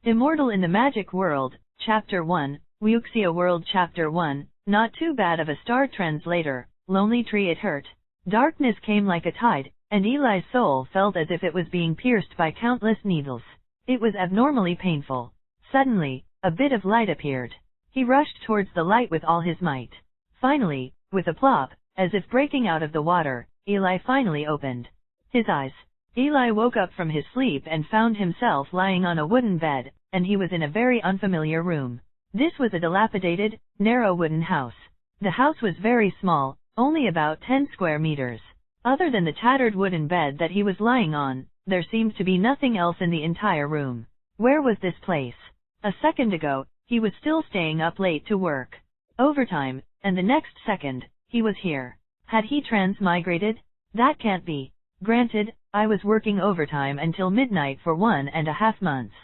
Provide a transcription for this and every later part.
Immortal in the Magic World, Chapter 1, Wuxia World Chapter 1, Not too bad of a star translator, Lonely Tree. It hurt. Darkness came like a tide, and Eli's soul felt as if it was being pierced by countless needles. It was abnormally painful. Suddenly, a bit of light appeared. He rushed towards the light with all his might. Finally, with a plop, as if breaking out of the water, Eli finally opened his eyes. Eli woke up from his sleep and found himself lying on a wooden bed, and he was in a very unfamiliar room. This was a dilapidated, narrow wooden house. The house was very small, only about 10 square meters. Other than the tattered wooden bed that he was lying on, there seemed to be nothing else in the entire room. Where was this place? A second ago, he was still staying up late to work overtime, and the next second, he was here. Had he transmigrated? That can't be. Granted, I was working overtime until midnight for 1.5 months.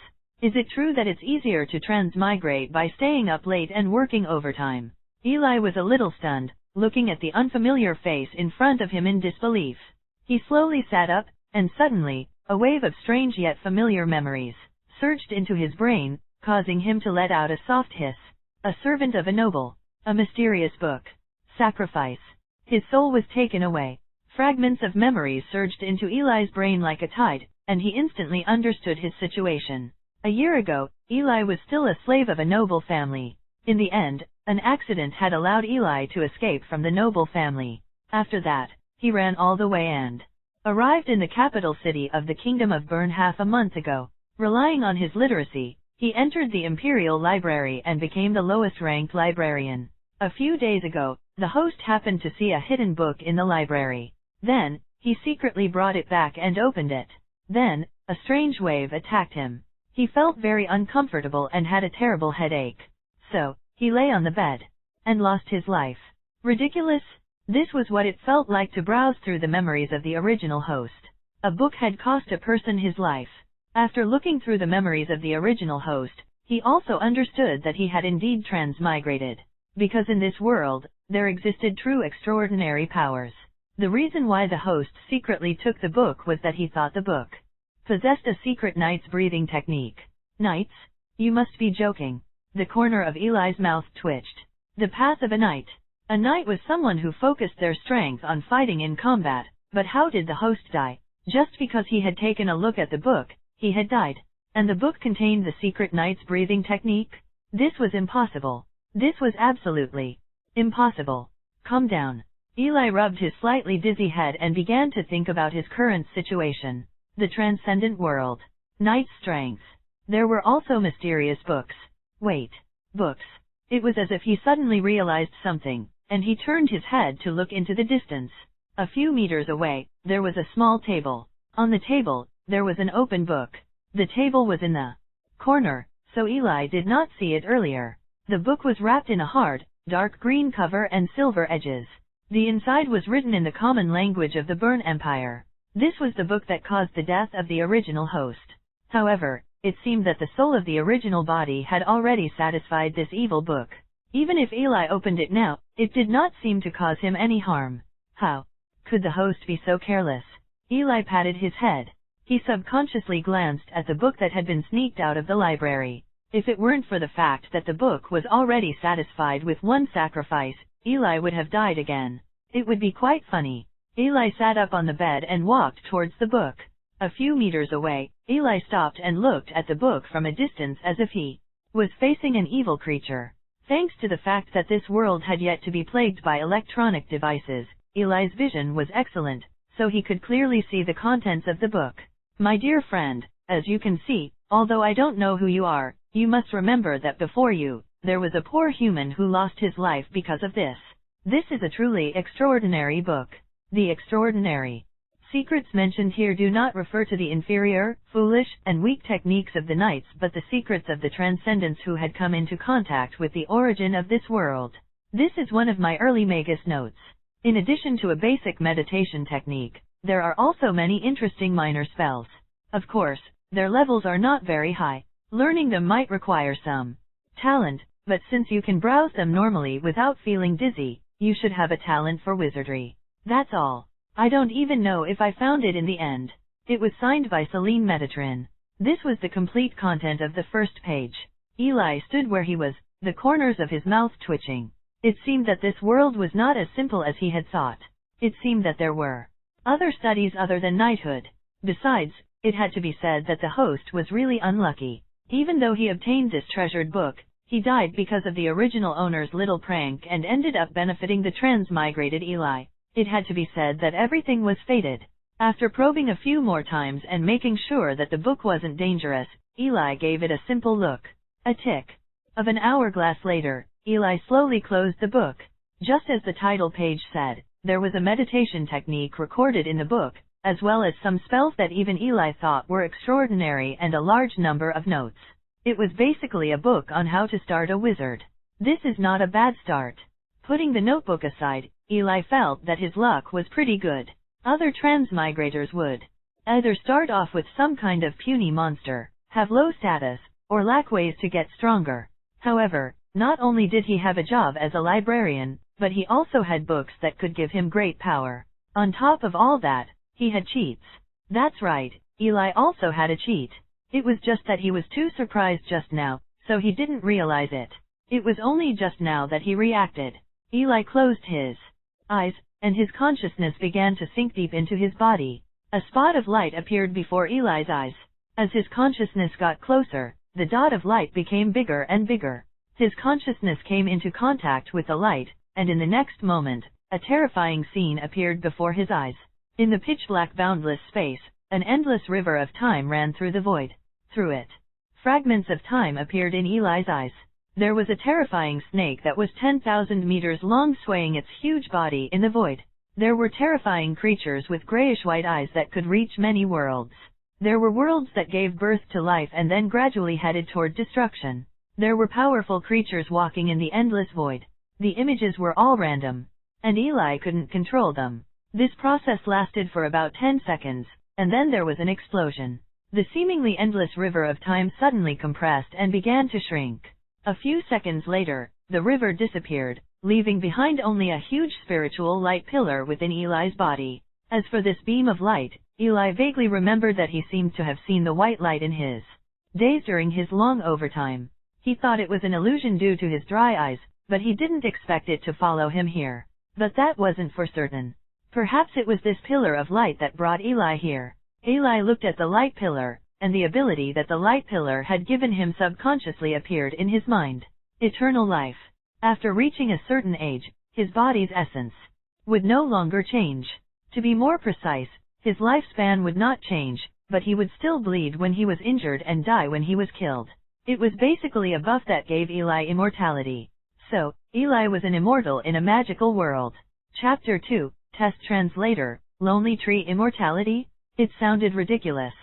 Is it true that it's easier to transmigrate by staying up late and working overtime? Eli was a little stunned, looking at the unfamiliar face in front of him in disbelief. He slowly sat up, and suddenly, a wave of strange yet familiar memories surged into his brain, causing him to let out a soft hiss. A servant of a noble. A mysterious book. Sacrifice. His soul was taken away. Fragments of memories surged into Eli's brain like a tide, and he instantly understood his situation. A year ago, Eli was still a slave of a noble family. In the end, an accident had allowed Eli to escape from the noble family. After that, he ran all the way and arrived in the capital city of the Kingdom of Bern half a month ago. Relying on his literacy, he entered the Imperial Library and became the lowest-ranked librarian. A few days ago, the host happened to see a hidden book in the library. Then, he secretly brought it back and opened it. Then, a strange wave attacked him. He felt very uncomfortable and had a terrible headache. So, he lay on the bed and lost his life. Ridiculous? This was what it felt like to browse through the memories of the original host. A book had cost a person his life. After looking through the memories of the original host, he also understood that he had indeed transmigrated. Because in this world, there existed true extraordinary powers. The reason why the host secretly took the book was that he thought the book possessed a secret knight's breathing technique. Knights? You must be joking. The corner of Eli's mouth twitched. The path of a knight. A knight was someone who focused their strength on fighting in combat, but how did the host die? Just because he had taken a look at the book, he had died. And the book contained the secret knight's breathing technique? This was impossible. This was absolutely impossible. Calm down. Eli rubbed his slightly dizzy head and began to think about his current situation. The transcendent world. Knight's strength. There were also mysterious books. Wait. Books. It was as if he suddenly realized something, and he turned his head to look into the distance. A few meters away, there was a small table. On the table, there was an open book. The table was in the corner, so Eli did not see it earlier. The book was wrapped in a hard, dark green cover and silver edges. The inside was written in the common language of the Bern Empire. This was the book that caused the death of the original host. However, it seemed that the soul of the original body had already satisfied this evil book. Even if Eli opened it now, it did not seem to cause him any harm. How could the host be so careless? Eli patted his head. He subconsciously glanced at the book that had been sneaked out of the library. If it weren't for the fact that the book was already satisfied with one sacrifice, Eli would have died again. It would be quite funny. Eli sat up on the bed and walked towards the book. A few meters away, Eli stopped and looked at the book from a distance as if he was facing an evil creature. Thanks to the fact that this world had yet to be plagued by electronic devices, Eli's vision was excellent, so he could clearly see the contents of the book. My dear friend, as you can see, although I don't know who you are, you must remember that before you, there was a poor human who lost his life because of this. This is a truly extraordinary book. The extraordinary secrets mentioned here do not refer to the inferior, foolish, and weak techniques of the knights but the secrets of the transcendents who had come into contact with the origin of this world. This is one of my early Magus notes. In addition to a basic meditation technique, there are also many interesting minor spells. Of course, their levels are not very high. Learning them might require some talent, but since you can browse them normally without feeling dizzy, you should have a talent for wizardry. That's all. I don't even know if I found it in the end. It was signed by Celine Metatron. This was the complete content of the first page. Eli stood where he was, the corners of his mouth twitching. It seemed that this world was not as simple as he had thought. It seemed that there were other studies other than knighthood. Besides, it had to be said that the host was really unlucky. Even though he obtained this treasured book, he died because of the original owner's little prank and ended up benefiting the transmigrated Eli. It had to be said that everything was fated. After probing a few more times and making sure that the book wasn't dangerous, Eli gave it a simple look. A tick of an hourglass later, Eli slowly closed the book. Just as the title page said, there was a meditation technique recorded in the book, as well as some spells that even Eli thought were extraordinary and a large number of notes. It was basically a book on how to start a wizard. This is not a bad start. Putting the notebook aside, Eli felt that his luck was pretty good. Other transmigrators would either start off with some kind of puny monster, have low status, or lack ways to get stronger. However, not only did he have a job as a librarian, but he also had books that could give him great power. On top of all that, he had cheats. That's right, Eli also had a cheat. It was just that he was too surprised just now, so he didn't realize it. It was only just now that he reacted. Eli closed his eyes, and his consciousness began to sink deep into his body. A spot of light appeared before Eli's eyes. As his consciousness got closer, the dot of light became bigger and bigger. His consciousness came into contact with the light, and in the next moment, a terrifying scene appeared before his eyes. In the pitch-black boundless space, an endless river of time ran through the void. Through it, fragments of time appeared in Eli's eyes. There was a terrifying snake that was 10,000 meters long swaying its huge body in the void. There were terrifying creatures with grayish-white eyes that could reach many worlds. There were worlds that gave birth to life and then gradually headed toward destruction. There were powerful creatures walking in the endless void. The images were all random, and Eli couldn't control them. This process lasted for about 10 seconds, and then there was an explosion. The seemingly endless river of time suddenly compressed and began to shrink. A few seconds later, the river disappeared, leaving behind only a huge spiritual light pillar within Eli's body. As for this beam of light, Eli vaguely remembered that he seemed to have seen the white light in his days during his long overtime. He thought it was an illusion due to his dry eyes, but he didn't expect it to follow him here. But that wasn't for certain. Perhaps it was this pillar of light that brought Eli here. Eli looked at the light pillar, and the ability that the light pillar had given him subconsciously appeared in his mind. Eternal life. After reaching a certain age, his body's essence would no longer change. To be more precise, his lifespan would not change, but he would still bleed when he was injured and die when he was killed. It was basically a buff that gave Eli immortality. So, Eli was an immortal in a magical world. Chapter 2, Test Translator, Lonely Tree Immortality? It sounded ridiculous.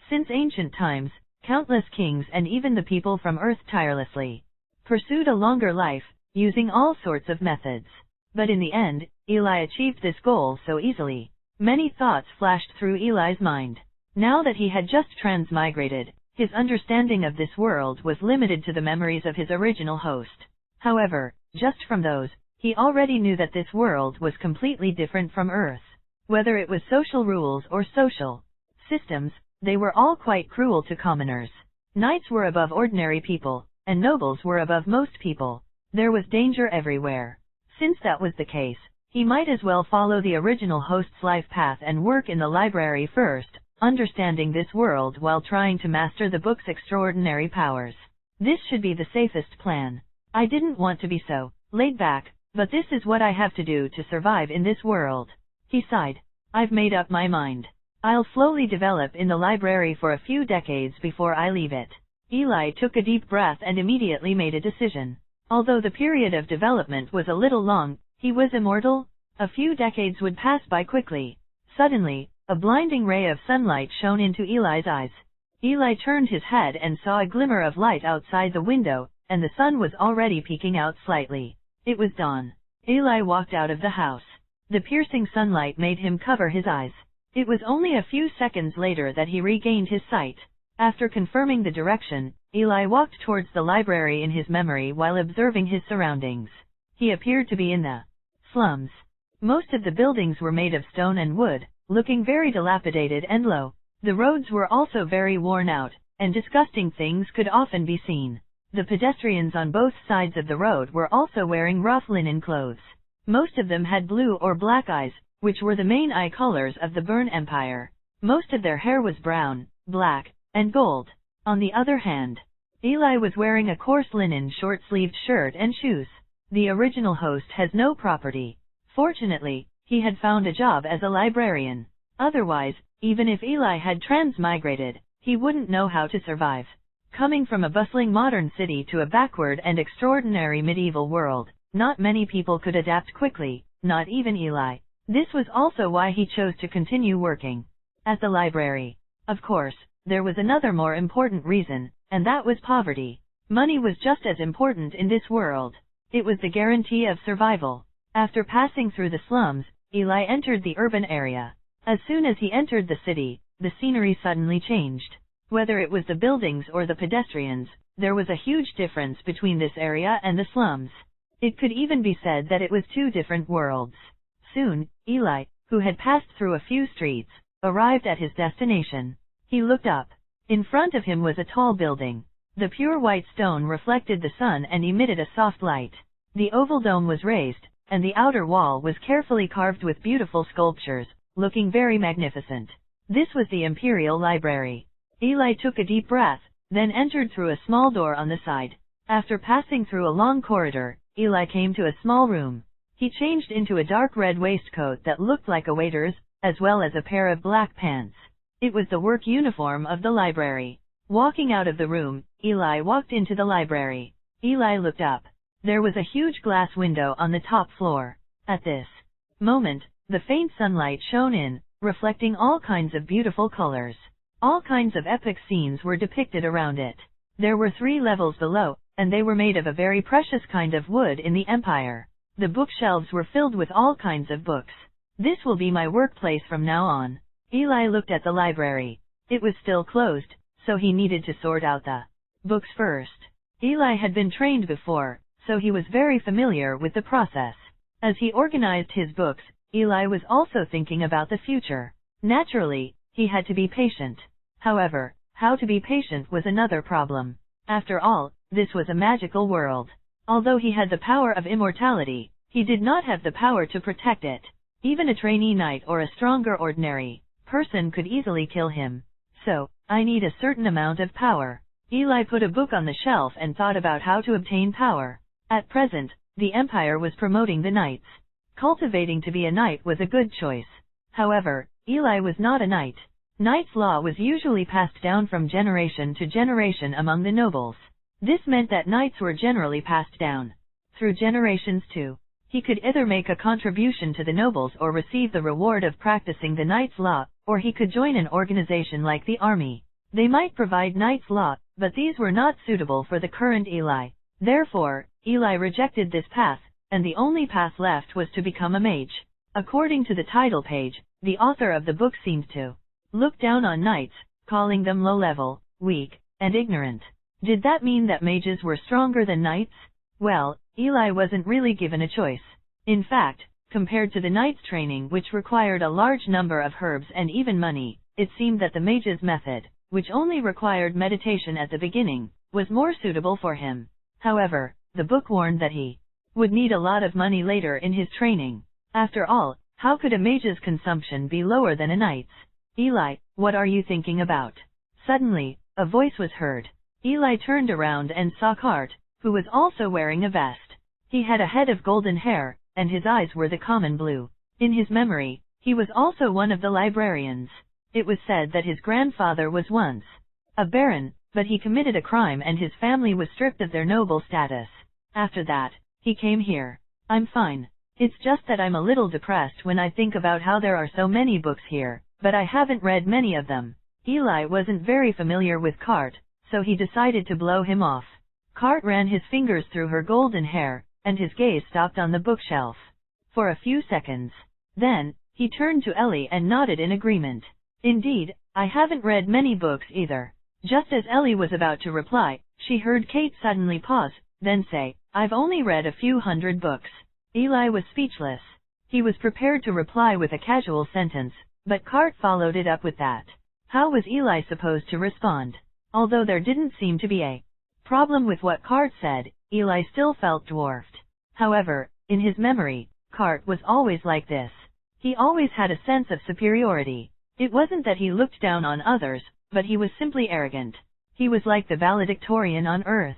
Since ancient times, countless kings and even the people from Earth tirelessly pursued a longer life, using all sorts of methods. But in the end, Eli achieved this goal so easily. Many thoughts flashed through Eli's mind. Now that he had just transmigrated, his understanding of this world was limited to the memories of his original host. However, just from those, he already knew that this world was completely different from Earth. Whether it was social rules or social systems, they were all quite cruel to commoners. Knights were above ordinary people, and nobles were above most people. There was danger everywhere. Since that was the case, he might as well follow the original host's life path and work in the library first, understanding this world while trying to master the book's extraordinary powers. This should be the safest plan. I didn't want to be so laid back, but this is what I have to do to survive in this world. He sighed. I've made up my mind. I'll slowly develop in the library for a few decades before I leave it. Eli took a deep breath and immediately made a decision. Although the period of development was a little long, he was immortal. A few decades would pass by quickly. Suddenly, a blinding ray of sunlight shone into Eli's eyes. Eli turned his head and saw a glimmer of light outside the window, and the sun was already peeking out slightly. It was dawn. Eli walked out of the house. The piercing sunlight made him cover his eyes. It was only a few seconds later that he regained his sight. After confirming the direction, Eli walked towards the library in his memory while observing his surroundings. He appeared to be in the slums. Most of the buildings were made of stone and wood, looking very dilapidated and low. The roads were also very worn out, and disgusting things could often be seen. The pedestrians on both sides of the road were also wearing rough linen clothes. Most of them had blue or black eyes, which were the main eye colors of the Byrne Empire. Most of their hair was brown, black, and gold. On the other hand, Eli was wearing a coarse linen short-sleeved shirt and shoes. The original host has no property. Fortunately, he had found a job as a librarian. Otherwise, even if Eli had transmigrated, he wouldn't know how to survive. Coming from a bustling modern city to a backward and extraordinary medieval world, not many people could adapt quickly, not even Eli. This was also why he chose to continue working at the library. Of course, there was another more important reason, and that was poverty. Money was just as important in this world. It was the guarantee of survival. After passing through the slums, Eli entered the urban area. As soon as he entered the city, the scenery suddenly changed. Whether it was the buildings or the pedestrians, there was a huge difference between this area and the slums. It could even be said that it was two different worlds. Soon, Eli, who had passed through a few streets, arrived at his destination. He looked up. In front of him was a tall building. The pure white stone reflected the sun and emitted a soft light. The oval dome was raised, and the outer wall was carefully carved with beautiful sculptures, looking very magnificent. This was the Imperial Library. Eli took a deep breath, then entered through a small door on the side. After passing through a long corridor, Eli came to a small room. He changed into a dark red waistcoat that looked like a waiter's, as well as a pair of black pants. It was the work uniform of the library. Walking out of the room, Eli walked into the library. Eli looked up. There was a huge glass window on the top floor. At this moment, the faint sunlight shone in, reflecting all kinds of beautiful colors. All kinds of epic scenes were depicted around it. There were 3 levels below, and they were made of a very precious kind of wood in the Empire. The bookshelves were filled with all kinds of books. This will be my workplace from now on. Eli looked at the library. It was still closed, so he needed to sort out the books first. Eli had been trained before, so he was very familiar with the process. As he organized his books, Eli was also thinking about the future. Naturally, he had to be patient. However, how to be patient was another problem. After all, this was a magical world. Although he had the power of immortality, he did not have the power to protect it. Even a trainee knight or a stronger ordinary person could easily kill him. So, I need a certain amount of power. Eli put a book on the shelf and thought about how to obtain power. At present, the Empire was promoting the knights. Cultivating to be a knight was a good choice. However, Eli was not a knight. Knight's law was usually passed down from generation to generation among the nobles. This meant that knights were generally passed down through generations too. He could either make a contribution to the nobles or receive the reward of practicing the knight's law, or he could join an organization like the army. They might provide knight's law, but these were not suitable for the current Eli. Therefore, Eli rejected this path, and the only path left was to become a mage. According to the title page, the author of the book seemed to look down on knights, calling them low-level, weak, and ignorant. Did that mean that mages were stronger than knights? Well, Eli wasn't really given a choice. In fact, compared to the knight's training, which required a large number of herbs and even money, it seemed that the mage's method, which only required meditation at the beginning, was more suitable for him. However, the book warned that he would need a lot of money later in his training. After all, how could a mage's consumption be lower than a knight's? Eli, what are you thinking about? Suddenly, a voice was heard. Eli turned around and saw Cart, who was also wearing a vest. He had a head of golden hair, and his eyes were the common blue. In his memory, he was also one of the librarians. It was said that his grandfather was once a baron, but he committed a crime and his family was stripped of their noble status. After that, he came here. I'm fine. It's just that I'm a little depressed when I think about how there are so many books here, but I haven't read many of them. Eli wasn't very familiar with Cart, so he decided to blow him off. Cart ran his fingers through her golden hair, and his gaze stopped on the bookshelf for a few seconds. Then, he turned to Ellie and nodded in agreement. Indeed, I haven't read many books either. Just as Ellie was about to reply, she heard Kate suddenly pause, then say, I've only read a few hundred books. Eli was speechless. He was prepared to reply with a casual sentence, but Cart followed it up with that. How was Eli supposed to respond? Although there didn't seem to be a problem with what Cart said, Eli still felt dwarfed. However, in his memory, Cart was always like this. He always had a sense of superiority. It wasn't that he looked down on others, but he was simply arrogant. He was like the valedictorian on Earth.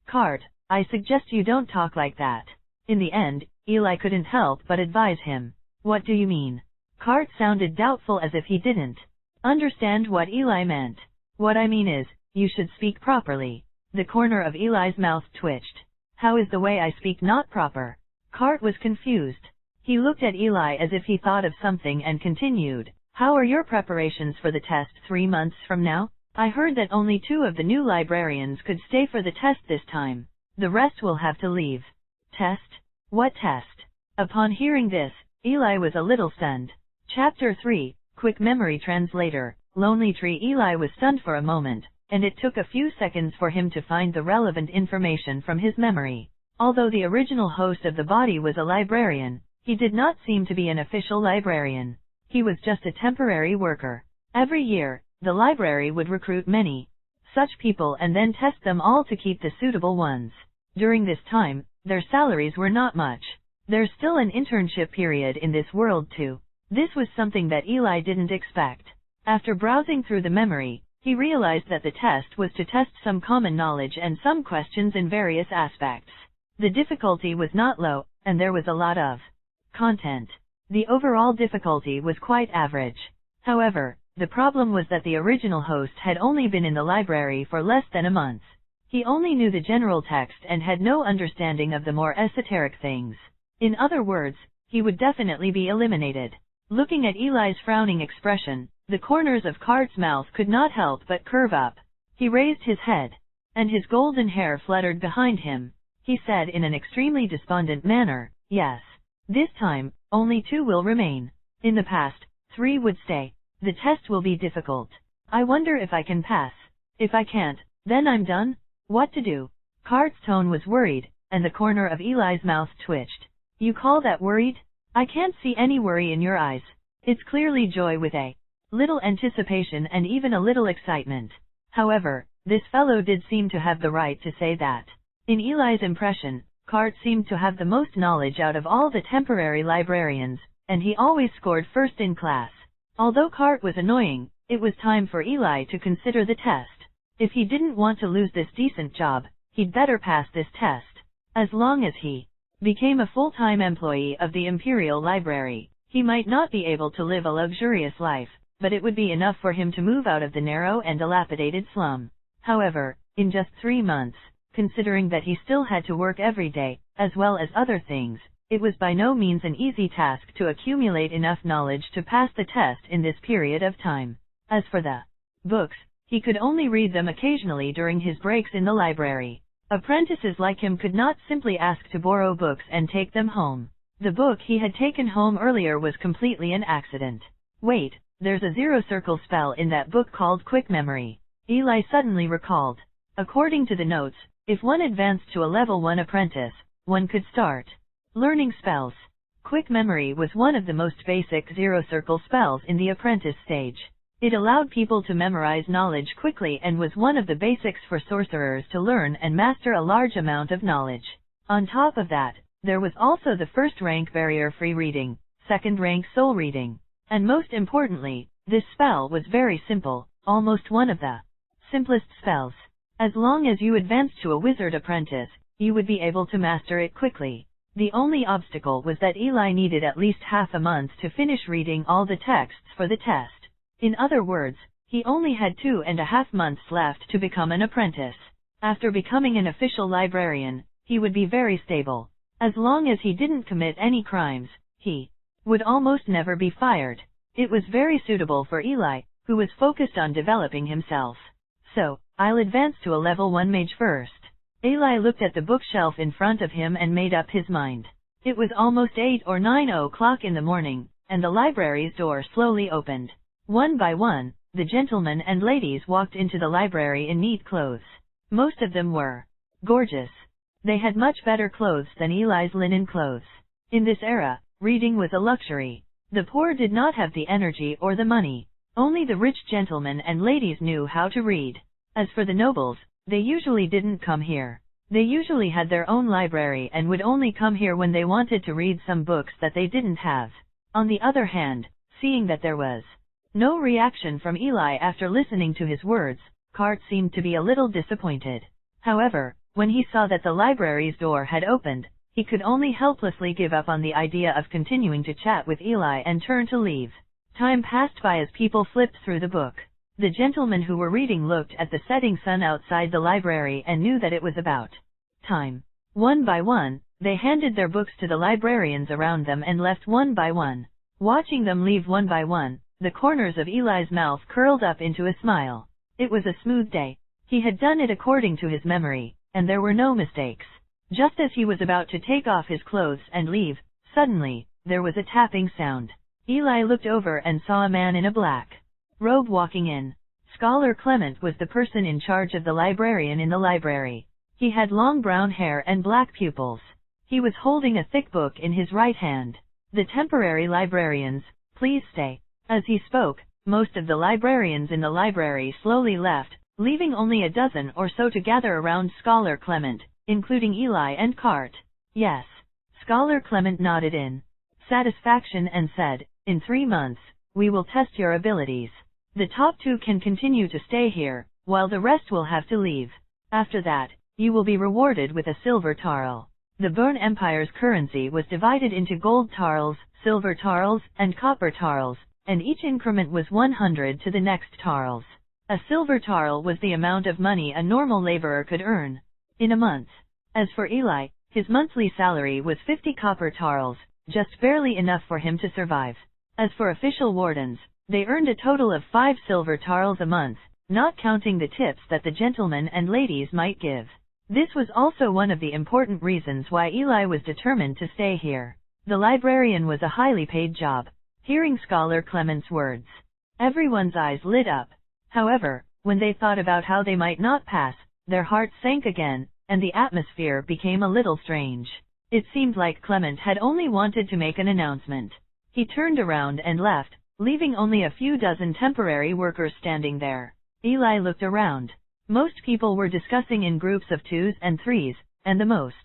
Cart, I suggest you don't talk like that. In the end, Eli couldn't help but advise him. What do you mean? Cart sounded doubtful as if he didn't understand what Eli meant. What I mean is, you should speak properly. The corner of Eli's mouth twitched. How is the way I speak not proper? Cart was confused. He looked at Eli as if he thought of something and continued. How are your preparations for the test 3 months from now? I heard that only 2 of the new librarians could stay for the test this time. The rest will have to leave. Test? What test? Upon hearing this, Eli was a little stunned. Chapter 3, Quick Memory Translator, Lonely Tree. Eli was stunned for a moment, and it took a few seconds for him to find the relevant information from his memory. Although the original host of the body was a librarian, he did not seem to be an official librarian. He was just a temporary worker. Every year, the library would recruit many such people and then test them all to keep the suitable ones. During this time, their salaries were not much. There's still an internship period in this world too. This was something that Eli didn't expect. After browsing through the memory, he realized that the test was to test some common knowledge and some questions in various aspects. The difficulty was not low, and there was a lot of content. The overall difficulty was quite average. However, the problem was that the original host had only been in the library for less than a month. He only knew the general text and had no understanding of the more esoteric things. In other words, he would definitely be eliminated. Looking at Eli's frowning expression, the corners of Cart's mouth could not help but curve up. He raised his head, and his golden hair fluttered behind him. He said in an extremely despondent manner, yes. This time, only 2 will remain. In the past, 3 would stay. The test will be difficult. I wonder if I can pass. If I can't, then I'm done? What to do? Cart's tone was worried, and the corner of Eli's mouth twitched. You call that worried? I can't see any worry in your eyes. It's clearly joy with a little anticipation and even a little excitement. However, this fellow did seem to have the right to say that. In Eli's impression, Cart seemed to have the most knowledge out of all the temporary librarians, and he always scored first in class. Although Cart was annoying, it was time for Eli to consider the test. If he didn't want to lose this decent job, he'd better pass this test. As long as he became a full-time employee of the Imperial Library, he might not be able to live a luxurious life, but it would be enough for him to move out of the narrow and dilapidated slum. However, in just 3 months, considering that he still had to work every day, as well as other things, it was by no means an easy task to accumulate enough knowledge to pass the test in this period of time. As for the books, he could only read them occasionally during his breaks in the library. Apprentices like him could not simply ask to borrow books and take them home. The book he had taken home earlier was completely an accident. Wait, there's a zero circle spell in that book called Quick Memory. Eli suddenly recalled. According to the notes, if one advanced to a level 1 apprentice, one could start learning spells. Quick Memory was one of the most basic zero circle spells in the apprentice stage. It allowed people to memorize knowledge quickly and was one of the basics for sorcerers to learn and master a large amount of knowledge. On top of that, there was also the first rank barrier-free reading, second rank soul reading, and most importantly, this spell was very simple, almost one of the simplest spells. As long as you advanced to a wizard apprentice, you would be able to master it quickly. The only obstacle was that Eli needed at least half a month to finish reading all the texts for the test. In other words, he only had 2.5 months left to become an apprentice. After becoming an official librarian, he would be very stable. As long as he didn't commit any crimes, he would almost never be fired. It was very suitable for Eli, who was focused on developing himself. So, I'll advance to a level 1 mage first. Eli looked at the bookshelf in front of him and made up his mind. It was almost 8 or 9 o'clock in the morning, and the library's door slowly opened. One by one, the gentlemen and ladies walked into the library in neat clothes. Most of them were gorgeous. They had much better clothes than Eli's linen clothes. In this era, reading was a luxury. The poor did not have the energy or the money. Only the rich gentlemen and ladies knew how to read. As for the nobles, they usually didn't come here. They usually had their own library and would only come here when they wanted to read some books that they didn't have. On the other hand, seeing that there was no reaction from Eli after listening to his words, Cart seemed to be a little disappointed. However, when he saw that the library's door had opened, he could only helplessly give up on the idea of continuing to chat with Eli and turn to leave. Time passed by as people flipped through the book. The gentlemen who were reading looked at the setting sun outside the library and knew that it was about time. One by one, they handed their books to the librarians around them and left one by one. Watching them leave one by one, the corners of Eli's mouth curled up into a smile. It was a smooth day. He had done it according to his memory, and there were no mistakes. Just as he was about to take off his clothes and leave, suddenly, there was a tapping sound. Eli looked over and saw a man in a black robe walking in. Scholar Clement was the person in charge of the librarian in the library. He had long brown hair and black pupils. He was holding a thick book in his right hand. The temporary librarians, please stay. As he spoke, most of the librarians in the library slowly left, leaving only a dozen or so to gather around Scholar Clement, including Eli and Cart. Yes. Scholar Clement nodded in satisfaction and said, in 3 months, we will test your abilities. The top 2 can continue to stay here, while the rest will have to leave. After that, you will be rewarded with a silver tarl. The Bone Empire's currency was divided into gold tarls, silver tarls, and copper tarls, and each increment was 100 to the next tarls. A silver tarl was the amount of money a normal laborer could earn in a month. As for Eli, his monthly salary was 50 copper tarls, just barely enough for him to survive. As for official wardens, they earned a total of 5 silver tarls a month, not counting the tips that the gentlemen and ladies might give. This was also one of the important reasons why Eli was determined to stay here. The librarian was a highly paid job. Hearing Scholar Clement's words, everyone's eyes lit up. However, when they thought about how they might not pass, their hearts sank again, and the atmosphere became a little strange. It seemed like Clement had only wanted to make an announcement. He turned around and left, leaving only a few dozen temporary workers standing there. Eli looked around. Most people were discussing in groups of 2s and 3s, and the most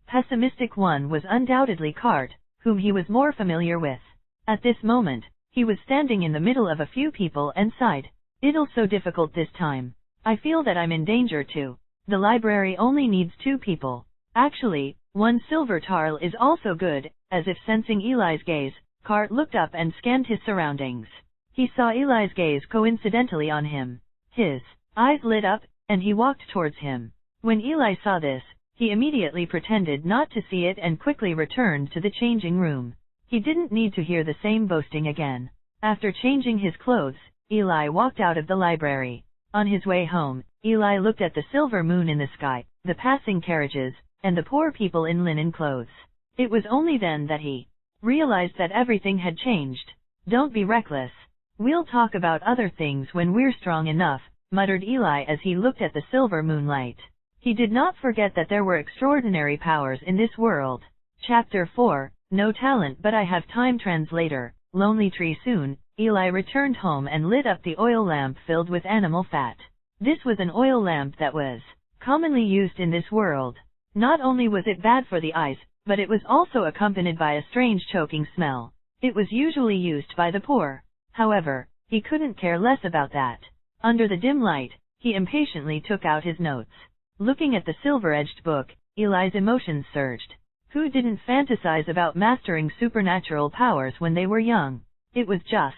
pessimistic one was undoubtedly Cart, whom he was more familiar with. At this moment, he was standing in the middle of a few people and sighed. It'll so difficult this time. I feel that I'm in danger too. The library only needs 2 people. Actually, 1 silver tarl is also good. As if sensing Eli's gaze, Cart looked up and scanned his surroundings. He saw Eli's gaze coincidentally on him. His eyes lit up, and he walked towards him. When Eli saw this, he immediately pretended not to see it and quickly returned to the changing room. He didn't need to hear the same boasting again. After changing his clothes, Eli walked out of the library. On his way home, Eli looked at the silver moon in the sky, the passing carriages, and the poor people in linen clothes. It was only then that he realized that everything had changed. Don't be reckless. We'll talk about other things when we're strong enough, muttered Eli as he looked at the silver moonlight. He did not forget that there were extraordinary powers in this world. Chapter 4, No Talent But I Have Time. Translator, Lonely Tree. Soon, Eli returned home and lit up the oil lamp filled with animal fat. This was an oil lamp that was commonly used in this world. Not only was it bad for the eyes, but it was also accompanied by a strange choking smell. It was usually used by the poor. However, he couldn't care less about that. Under the dim light, he impatiently took out his notes. Looking at the silver-edged book, Eli's emotions surged. Who didn't fantasize about mastering supernatural powers when they were young? It was just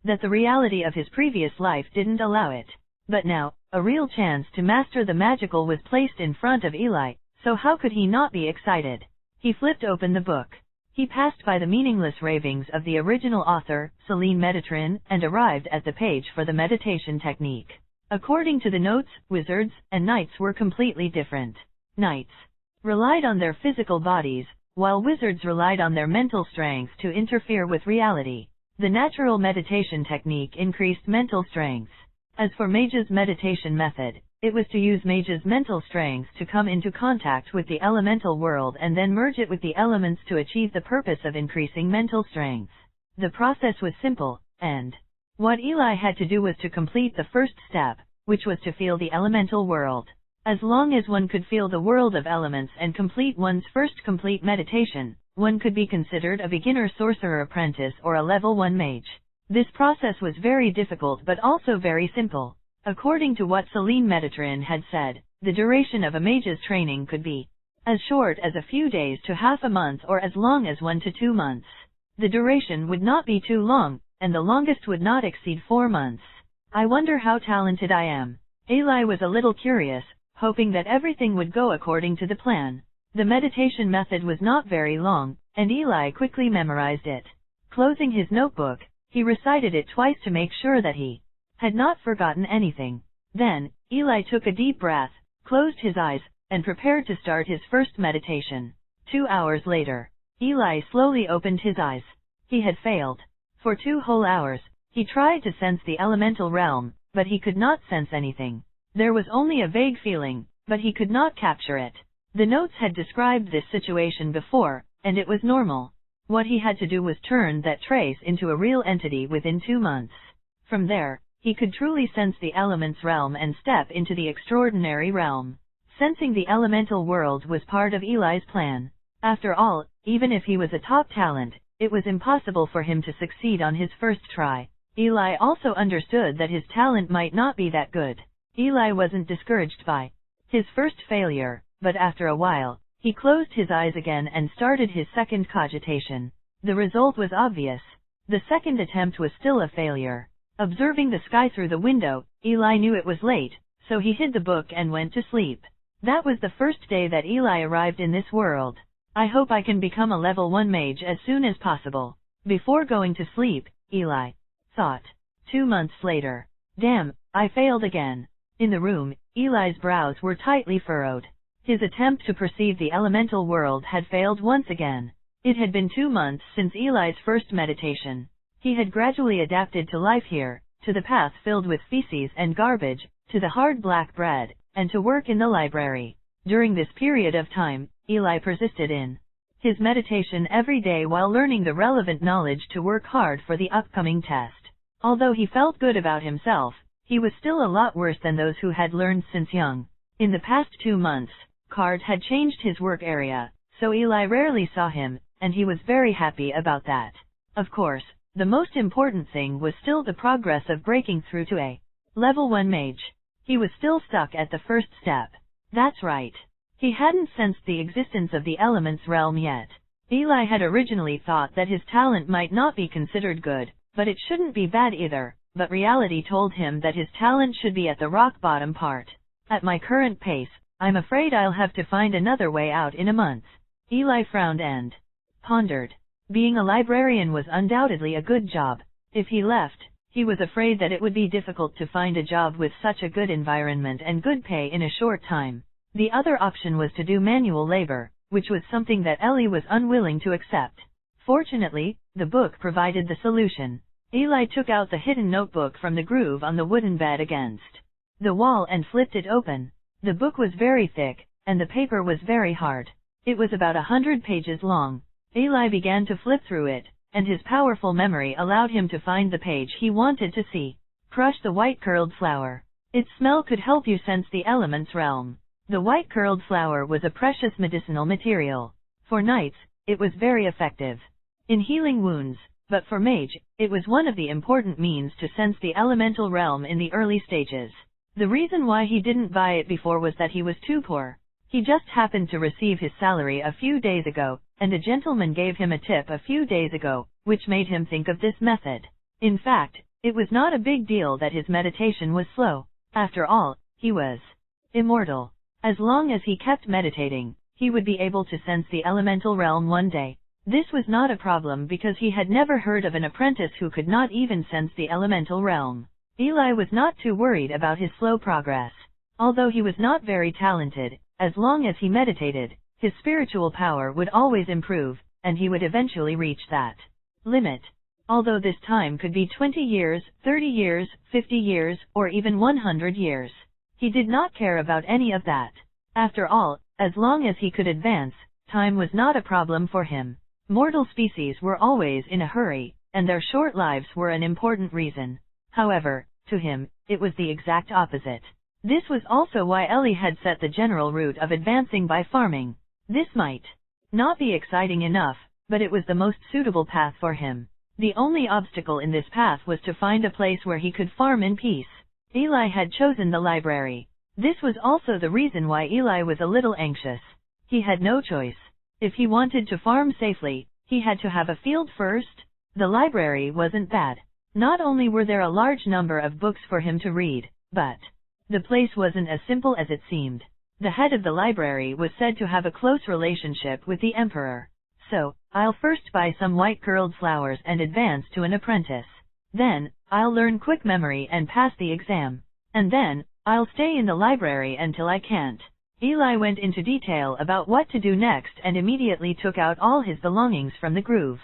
that the reality of his previous life didn't allow it. But now, a real chance to master the magical was placed in front of Eli, so how could he not be excited? He flipped open the book. He passed by the meaningless ravings of the original author, Celine Metatron, and arrived at the page for the meditation technique. According to the notes, wizards and knights were completely different. Knights relied on their physical bodies, while wizards relied on their mental strength to interfere with reality. The natural meditation technique increased mental strength. As for mage's meditation method, it was to use mage's mental strength to come into contact with the elemental world and then merge it with the elements to achieve the purpose of increasing mental strength. The process was simple, and what Eli had to do was to complete the first step, which was to feel the elemental world. As long as one could feel the world of elements and complete one's first complete meditation, one could be considered a beginner sorcerer apprentice or a level 1 mage. This process was very difficult but also very simple. According to what Celine Metatron had said, the duration of a mage's training could be as short as a few days to half a month or as long as 1 to 2 months. The duration would not be too long, and the longest would not exceed 4 months. I wonder how talented I am. Eli was a little curious, hoping that everything would go according to the plan. The meditation method was not very long, and Eli quickly memorized it. Closing his notebook, he recited it twice to make sure that he had not forgotten anything. Then, Eli took a deep breath, closed his eyes, and prepared to start his first meditation. 2 hours later, Eli slowly opened his eyes. He had failed. For 2 whole hours, he tried to sense the elemental realm, but he could not sense anything. There was only a vague feeling, but he could not capture it. The notes had described this situation before, and it was normal. What he had to do was turn that trace into a real entity within 2 months. From there, he could truly sense the elements realm and step into the extraordinary realm. Sensing the elemental world was part of Eli's plan. After all, even if he was a top talent, it was impossible for him to succeed on his first try. Eli also understood that his talent might not be that good. Eli wasn't discouraged by his first failure, but after a while, he closed his eyes again and started his second cogitation. The result was obvious. The second attempt was still a failure. Observing the sky through the window, Eli knew it was late, so he hid the book and went to sleep. That was the first day that Eli arrived in this world. I hope I can become a level 1 mage as soon as possible. Before going to sleep, Eli thought. 2 months later. Damn, I failed again. In the room, Eli's brows were tightly furrowed. His attempt to perceive the elemental world had failed once again. It had been 2 months since Eli's first meditation. He had gradually adapted to life here, to the path filled with feces and garbage, to the hard black bread, and to work in the library. During this period of time, Eli persisted in his meditation every day while learning the relevant knowledge to work hard for the upcoming test. Although he felt good about himself, he was still a lot worse than those who had learned since young. In the past 2 months, Card had changed his work area, so Eli rarely saw him, and he was very happy about that. Of course, the most important thing was still the progress of breaking through to a level 1 mage. He was still stuck at the first step. That's right. He hadn't sensed the existence of the elements realm yet. Eli had originally thought that his talent might not be considered good, but it shouldn't be bad either, but reality told him that his talent should be at the rock bottom part. At my current pace, I'm afraid I'll have to find another way out in a month. Eli frowned and pondered. Being a librarian was undoubtedly a good job. If he left, he was afraid that it would be difficult to find a job with such a good environment and good pay in a short time. The other option was to do manual labor, which was something that Ellie was unwilling to accept. Fortunately, the book provided the solution. Eli took out the hidden notebook from the groove on the wooden bed against the wall and flipped it open. The book was very thick, and the paper was very hard. It was about 100 pages long. Eli began to flip through it, and his powerful memory allowed him to find the page he wanted to see. Crush the white curled flower. Its smell could help you sense the elements realm. The white curled flower was a precious medicinal material. For knights, it was very effective in healing wounds, but for mage, it was one of the important means to sense the elemental realm in the early stages. The reason why he didn't buy it before was that he was too poor. He just happened to receive his salary a few days ago, and a gentleman gave him a tip a few days ago, which made him think of this method. In fact, it was not a big deal that his meditation was slow. After all, he was immortal. As long as he kept meditating, he would be able to sense the elemental realm one day. This was not a problem because he had never heard of an apprentice who could not even sense the elemental realm. Eli was not too worried about his slow progress. Although he was not very talented, as long as he meditated, his spiritual power would always improve, and he would eventually reach that limit. Although this time could be 20 years, 30 years, 50 years, or even 100 years. He did not care about any of that. After all, as long as he could advance, time was not a problem for him. Mortal species were always in a hurry, and their short lives were an important reason. However, To him, it was the exact opposite. This was also why Ellie had set the general route of advancing by farming. This might not be exciting enough, but it was the most suitable path for him. The only obstacle in this path was to find a place where he could farm in peace. Eli had chosen the library. This was also the reason why Eli was a little anxious. He had no choice. If he wanted to farm safely, he had to have a field first. The library wasn't bad. Not only were there a large number of books for him to read, but the place wasn't as simple as it seemed. The head of the library was said to have a close relationship with the emperor. So, I'll first buy some white curled flowers and advance to an apprentice. Then, I'll learn quick memory and pass the exam. And then, I'll stay in the library until I can't. Eli went into detail about what to do next and immediately took out all his belongings from the groove.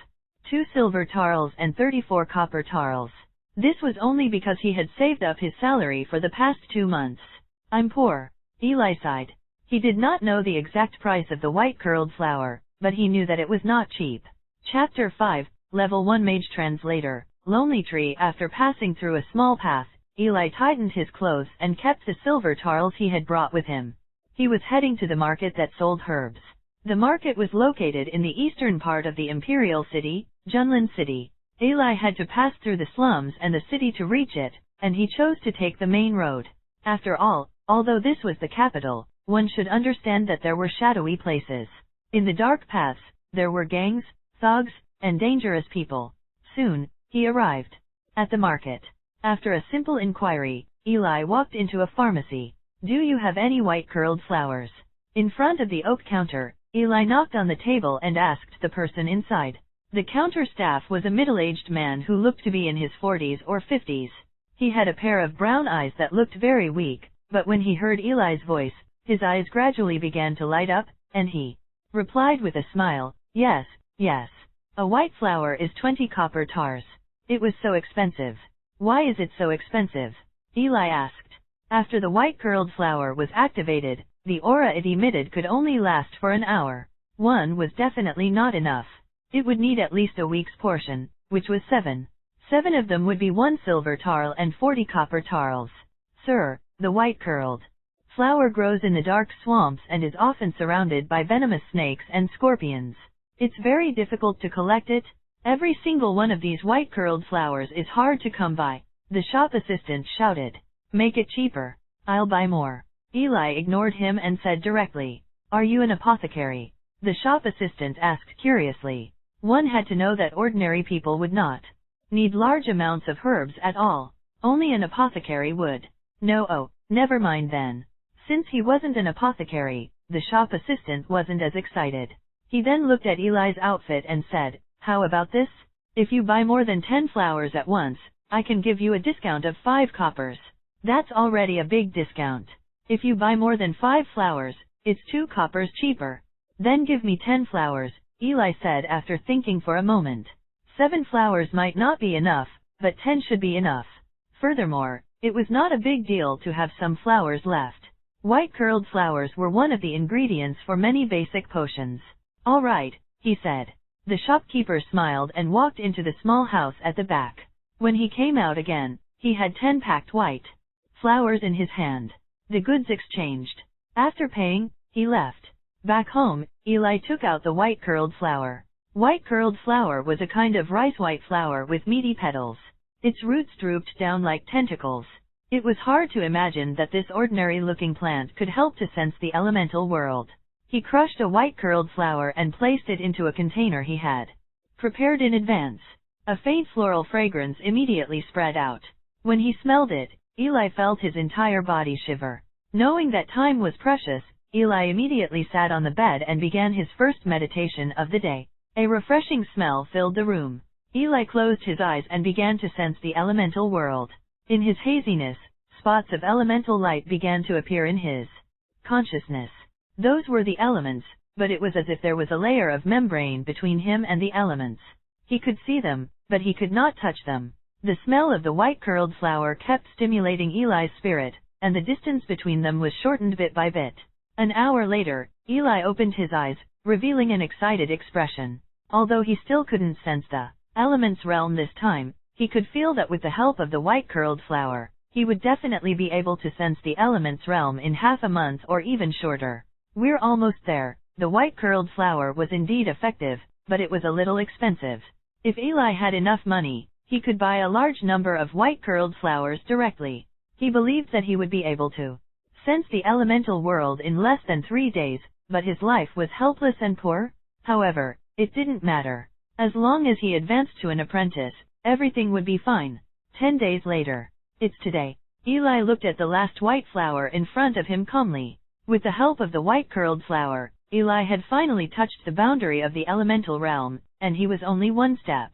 2 silver taels and 34 copper taels. This was only because he had saved up his salary for the past 2 months. I'm poor. Eli sighed. He did not know the exact price of the white curled flower, but he knew that it was not cheap. Chapter 5, Level 1 Mage Translator, Lonely Tree. After passing through a small path, Eli tightened his clothes and kept the silver taels he had brought with him. He was heading to the market that sold herbs. The market was located in the eastern part of the imperial city, Junlin City. Eli had to pass through the slums and the city to reach it, and he chose to take the main road. After all, although this was the capital, one should understand that there were shadowy places. In the dark paths, there were gangs, thugs, and dangerous people. Soon, he arrived at the market. After a simple inquiry, Eli walked into a pharmacy. Do you have any white curled flowers? In front of the oak counter, Eli knocked on the table and asked the person inside. The counter staff was a middle-aged man who looked to be in his 40s or 50s. He had a pair of brown eyes that looked very weak, but when he heard Eli's voice, his eyes gradually began to light up, and he replied with a smile, yes, yes. A white flower is 20 copper tars. It was so expensive. Why is it so expensive? Eli asked. After the white curled flower was activated, the aura it emitted could only last for an hour. 1 was definitely not enough. It would need at least a week's portion, which was 7. 7 of them would be 1 silver tael and 40 copper taels. Sir, the white curled flower grows in the dark swamps and is often surrounded by venomous snakes and scorpions. It's very difficult to collect it. Every single one of these white curled flowers is hard to come by. The shop assistant shouted. Make it cheaper. I'll buy more. Eli ignored him and said directly, are you an apothecary? The shop assistant asked curiously. One had to know that ordinary people would not need large amounts of herbs at all. Only an apothecary would. No, oh, never mind then. Since he wasn't an apothecary, the shop assistant wasn't as excited. He then looked at Eli's outfit and said, how about this? If you buy more than 10 flowers at once, I can give you a discount of 5 coppers. That's already a big discount. If you buy more than 5 flowers, it's 2 coppers cheaper. Then give me 10 flowers, Eli said after thinking for a moment. 7 flowers might not be enough, but 10 should be enough. Furthermore, it was not a big deal to have some flowers left. White curled flowers were one of the ingredients for many basic potions. All right, he said. The shopkeeper smiled and walked into the small house at the back. When he came out again, he had 10 packed white flowers in his hand. The goods exchanged. After paying, he left. Back home, Eli took out the white curled flower. White curled flower was a kind of rice-white flower with meaty petals. Its roots drooped down like tentacles. It was hard to imagine that this ordinary-looking plant could help to sense the elemental world. He crushed a white curled flower and placed it into a container he had prepared in advance. A faint floral fragrance immediately spread out. When he smelled it, Eli felt his entire body shiver. Knowing that time was precious, Eli immediately sat on the bed and began his first meditation of the day. A refreshing smell filled the room. Eli closed his eyes and began to sense the elemental world. In his haziness, spots of elemental light began to appear in his consciousness. Those were the elements, but it was as if there was a layer of membrane between him and the elements. He could see them, but he could not touch them. The smell of the white curled flower kept stimulating Eli's spirit, and the distance between them was shortened bit by bit. An hour later, Eli opened his eyes, revealing an excited expression. Although he still couldn't sense the elements realm this time, He could feel that with the help of the white curled flower, he would definitely be able to sense the elements realm in half a month or even shorter. We're almost there. The white curled flower was indeed effective, but it was a little expensive. If Eli had enough money, he could buy a large number of white curled flowers directly. He believed that he would be able to sense the elemental world in less than 3 days, but his life was helpless and poor. However, it didn't matter. As long as he advanced to an apprentice, everything would be fine. 10 days later. It's today. Eli looked at the last white flower in front of him calmly. With the help of the white curled flower, Eli had finally touched the boundary of the elemental realm, and he was only one step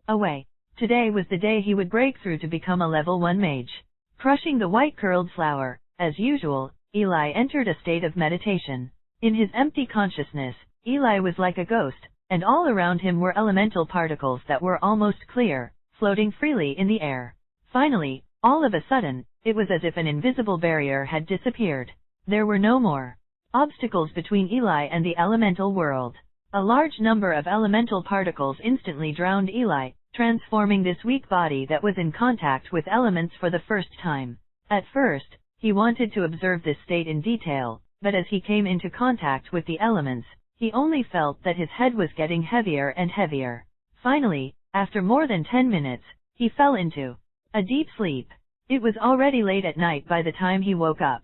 away. Today was the day he would break through to become a level 1 mage. Crushing the white curled flower, as usual, Eli entered a state of meditation. In his empty consciousness, Eli was like a ghost, and all around him were elemental particles that were almost clear, floating freely in the air. Finally, all of a sudden, it was as if an invisible barrier had disappeared. There were no more obstacles between Eli and the elemental world. A large number of elemental particles instantly drowned Eli, transforming this weak body that was in contact with elements for the first time. At first, he wanted to observe this state in detail, but as he came into contact with the elements, he only felt that his head was getting heavier and heavier. Finally, after more than 10 minutes, he fell into a deep sleep. It was already late at night by the time he woke up.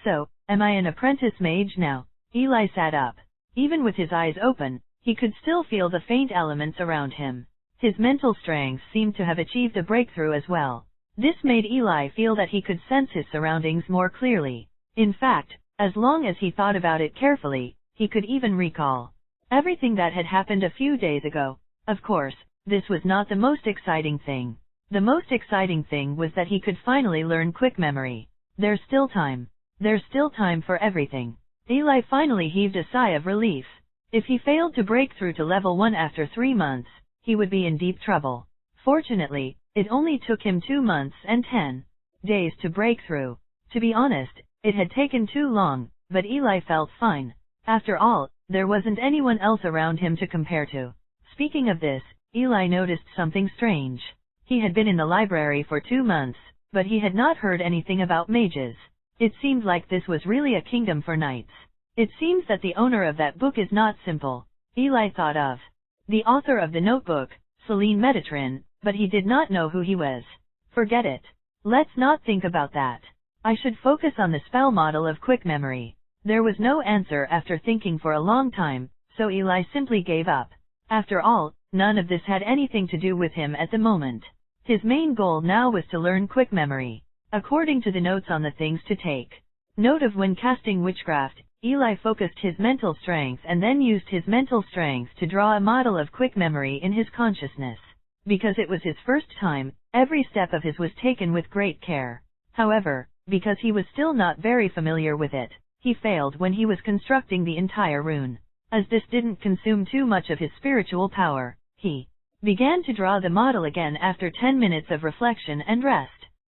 So, am I an apprentice mage now? Eli sat up. Even with his eyes open, he could still feel the faint elements around him. His mental strength seemed to have achieved a breakthrough as well. This made Eli feel that he could sense his surroundings more clearly. In fact, as long as he thought about it carefully, he could even recall everything that had happened a few days ago. Of course, this was not the most exciting thing. The most exciting thing was that he could finally learn quick memory. There's still time. There's still time for everything. Eli finally heaved a sigh of relief. If he failed to break through to level 1 after 3 months, he would be in deep trouble. Fortunately, it only took him 2 months and 10 days to break through. To be honest, it had taken too long, but Eli felt fine. After all, there wasn't anyone else around him to compare to. Speaking of this, Eli noticed something strange. He had been in the library for 2 months, but he had not heard anything about mages. It seemed like this was really a kingdom for knights. It seems that the owner of that book is not simple. Eli thought of the author of the notebook, Celine Metatron, but he did not know who he was. Forget it. Let's not think about that. I should focus on the spell model of quick memory. There was no answer after thinking for a long time, so Eli simply gave up. After all, none of this had anything to do with him at the moment. His main goal now was to learn quick memory. According to the notes on the things to take note of when casting witchcraft, Eli focused his mental strength and then used his mental strength to draw a model of quick memory in his consciousness. Because it was his first time, every step of his was taken with great care. However, because he was still not very familiar with it, he failed when he was constructing the entire rune. As this didn't consume too much of his spiritual power, he began to draw the model again after 10 minutes of reflection and rest.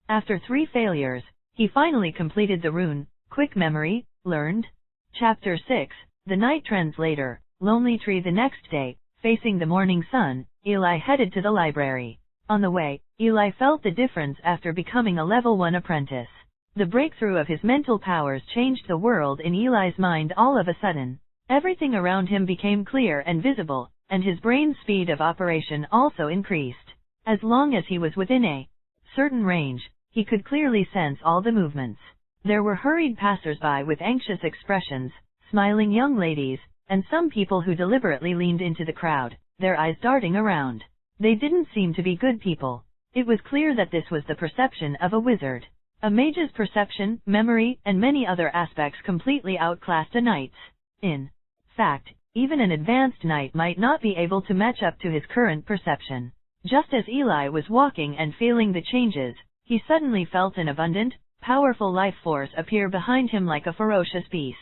After 3 failures, he finally completed the rune, Quick Memory, learned. Chapter 6, The Night Translator, Lonely Tree. The next day, facing the morning sun, Eli headed to the library. On the way, Eli felt the difference after becoming a level 1 apprentice. The breakthrough of his mental powers changed the world in Eli's mind all of a sudden. Everything around him became clear and visible, and his brain's speed of operation also increased. As long as he was within a certain range, he could clearly sense all the movements. There were hurried passers-by with anxious expressions, smiling young ladies, and some people who deliberately leaned into the crowd, their eyes darting around. They didn't seem to be good people. It was clear that this was the perception of a wizard. A mage's perception, memory, and many other aspects completely outclassed a knight's. In fact, even an advanced knight might not be able to match up to his current perception. Just as Eli was walking and feeling the changes, he suddenly felt an abundant, powerful life force appear behind him like a ferocious beast.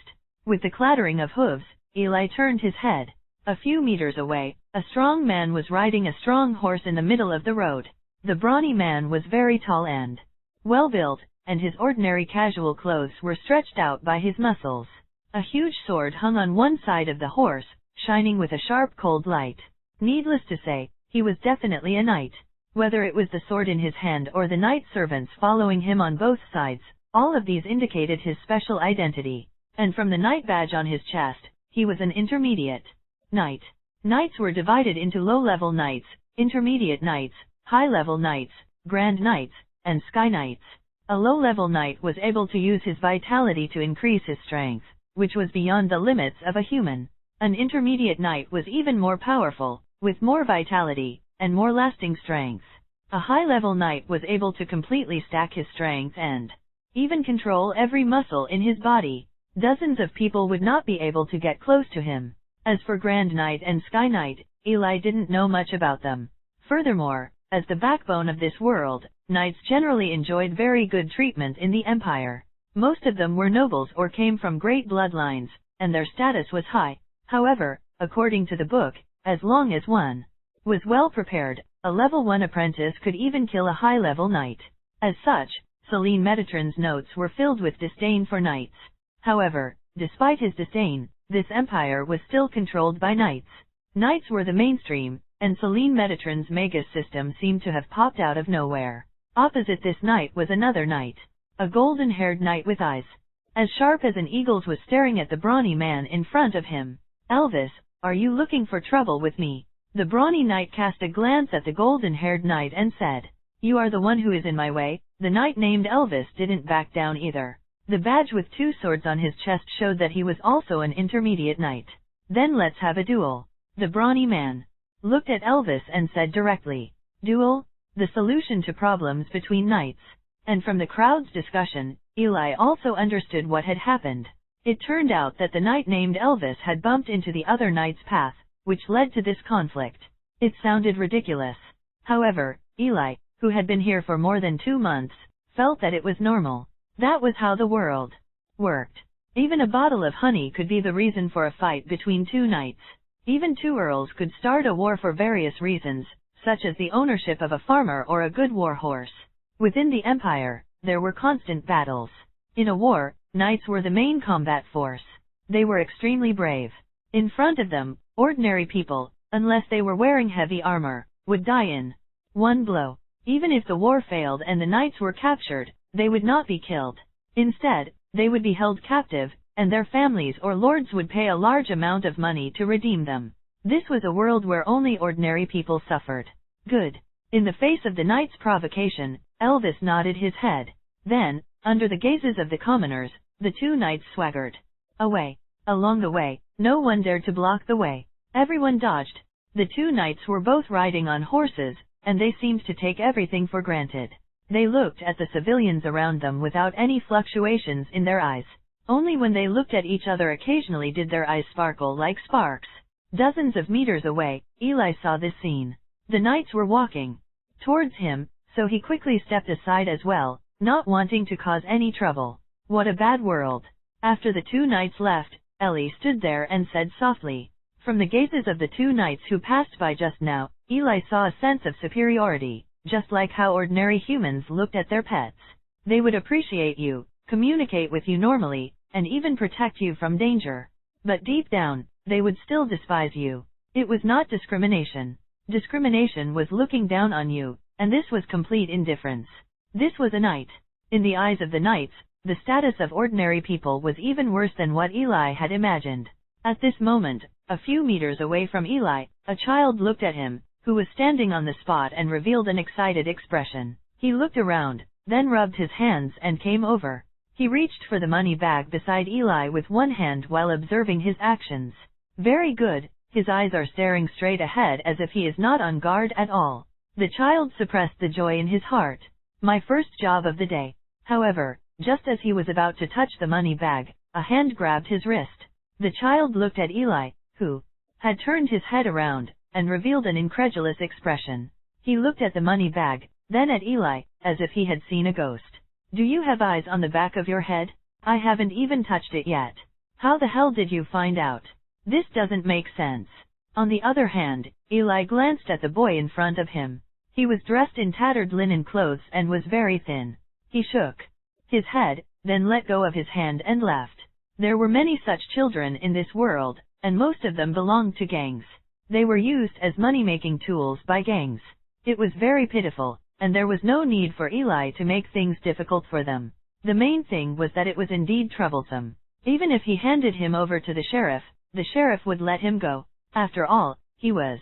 With the clattering of hooves, Eli turned his head. A few meters away, a strong man was riding a strong horse in the middle of the road. The brawny man was very tall and well-built, and his ordinary casual clothes were stretched out by his muscles. A huge sword hung on one side of the horse, shining with a sharp cold light. Needless to say, he was definitely a knight. Whether it was the sword in his hand or the knight servants following him on both sides, all of these indicated his special identity. And from the knight badge on his chest, he was an intermediate knight. Knights were divided into low-level knights, intermediate knights, high-level knights, grand knights, and sky knights. A low-level knight was able to use his vitality to increase his strength, which was beyond the limits of a human. An intermediate knight was even more powerful, with more vitality, and more lasting strength. A high-level knight was able to completely stack his strength and even control every muscle in his body. Dozens of people would not be able to get close to him. As for Grand Knight and Sky Knight, Eli didn't know much about them. Furthermore, as the backbone of this world, knights generally enjoyed very good treatment in the Empire. Most of them were nobles or came from great bloodlines, and their status was high. However, according to the book, as long as one was well prepared, a level 1 apprentice could even kill a high-level knight. As such, Celine Metatron's notes were filled with disdain for knights. However, despite his disdain, this empire was still controlled by knights. Knights were the mainstream, and Celine Metatron's Magus system seemed to have popped out of nowhere. Opposite this knight was another knight, a golden-haired knight with eyes as sharp as an eagle's was staring at the brawny man in front of him. "Elvis, are you looking for trouble with me?" The brawny knight cast a glance at the golden-haired knight and said, "You are the one who is in my way." The knight named Elvis didn't back down either. The badge with 2 swords on his chest showed that he was also an intermediate knight. "Then let's have a duel." The brawny man looked at Elvis and said directly, "Duel? The solution to problems between knights." And from the crowd's discussion, Eli also understood what had happened. It turned out that the knight named Elvis had bumped into the other knight's path, which led to this conflict. It sounded ridiculous. However, Eli, who had been here for more than 2 months, felt that it was normal. That was how the world worked. Even a bottle of honey could be the reason for a fight between 2 knights. Even 2 earls could start a war for various reasons, such as the ownership of a farmer or a good war horse. Within the empire, there were constant battles. In a war, knights were the main combat force. They were extremely brave. In front of them, ordinary people, unless they were wearing heavy armor, would die in one blow. Even if the war failed and the knights were captured, they would not be killed. Instead, they would be held captive, and their families or lords would pay a large amount of money to redeem them. This was a world where only ordinary people suffered. Good. In the face of the knight's provocation, Elvis nodded his head. Then, under the gazes of the commoners, the 2 knights swaggered away. Along the way, no one dared to block the way. Everyone dodged. The 2 knights were both riding on horses, and they seemed to take everything for granted. They looked at the civilians around them without any fluctuations in their eyes. Only when they looked at each other occasionally did their eyes sparkle like sparks. Dozens of meters away, Eli saw this scene. The knights were walking towards him, so he quickly stepped aside as well, not wanting to cause any trouble. What a bad world. After the 2 knights left, Ellie stood there and said softly. From the gazes of the 2 knights who passed by just now, Eli saw a sense of superiority, just like how ordinary humans looked at their pets. They would appreciate you, communicate with you normally, and even protect you from danger. But deep down, they would still despise you. It was not discrimination. Discrimination was looking down on you, and this was complete indifference. This was a knight. In the eyes of the knights, the status of ordinary people was even worse than what Eli had imagined. At this moment, a few meters away from Eli, a child looked at him, who was standing on the spot, and revealed an excited expression. He looked around, then rubbed his hands and came over. He reached for the money bag beside Eli with one hand while observing his actions. Very good, his eyes are staring straight ahead as if he is not on guard at all. The child suppressed the joy in his heart. My first job of the day. However, just as he was about to touch the money bag, a hand grabbed his wrist. The child looked at Eli, who had turned his head around, and revealed an incredulous expression. He looked at the money bag, then at Eli, as if he had seen a ghost. Do you have eyes on the back of your head? I haven't even touched it yet. How the hell did you find out? This doesn't make sense. On the other hand, Eli glanced at the boy in front of him. He was dressed in tattered linen clothes and was very thin. He shook his head, then let go of his hand and left. There were many such children in this world, and most of them belonged to gangs. They were used as money-making tools by gangs. It was very pitiful, and there was no need for Eli to make things difficult for them. The main thing was that it was indeed troublesome. Even if he handed him over to the sheriff would let him go. After all, he was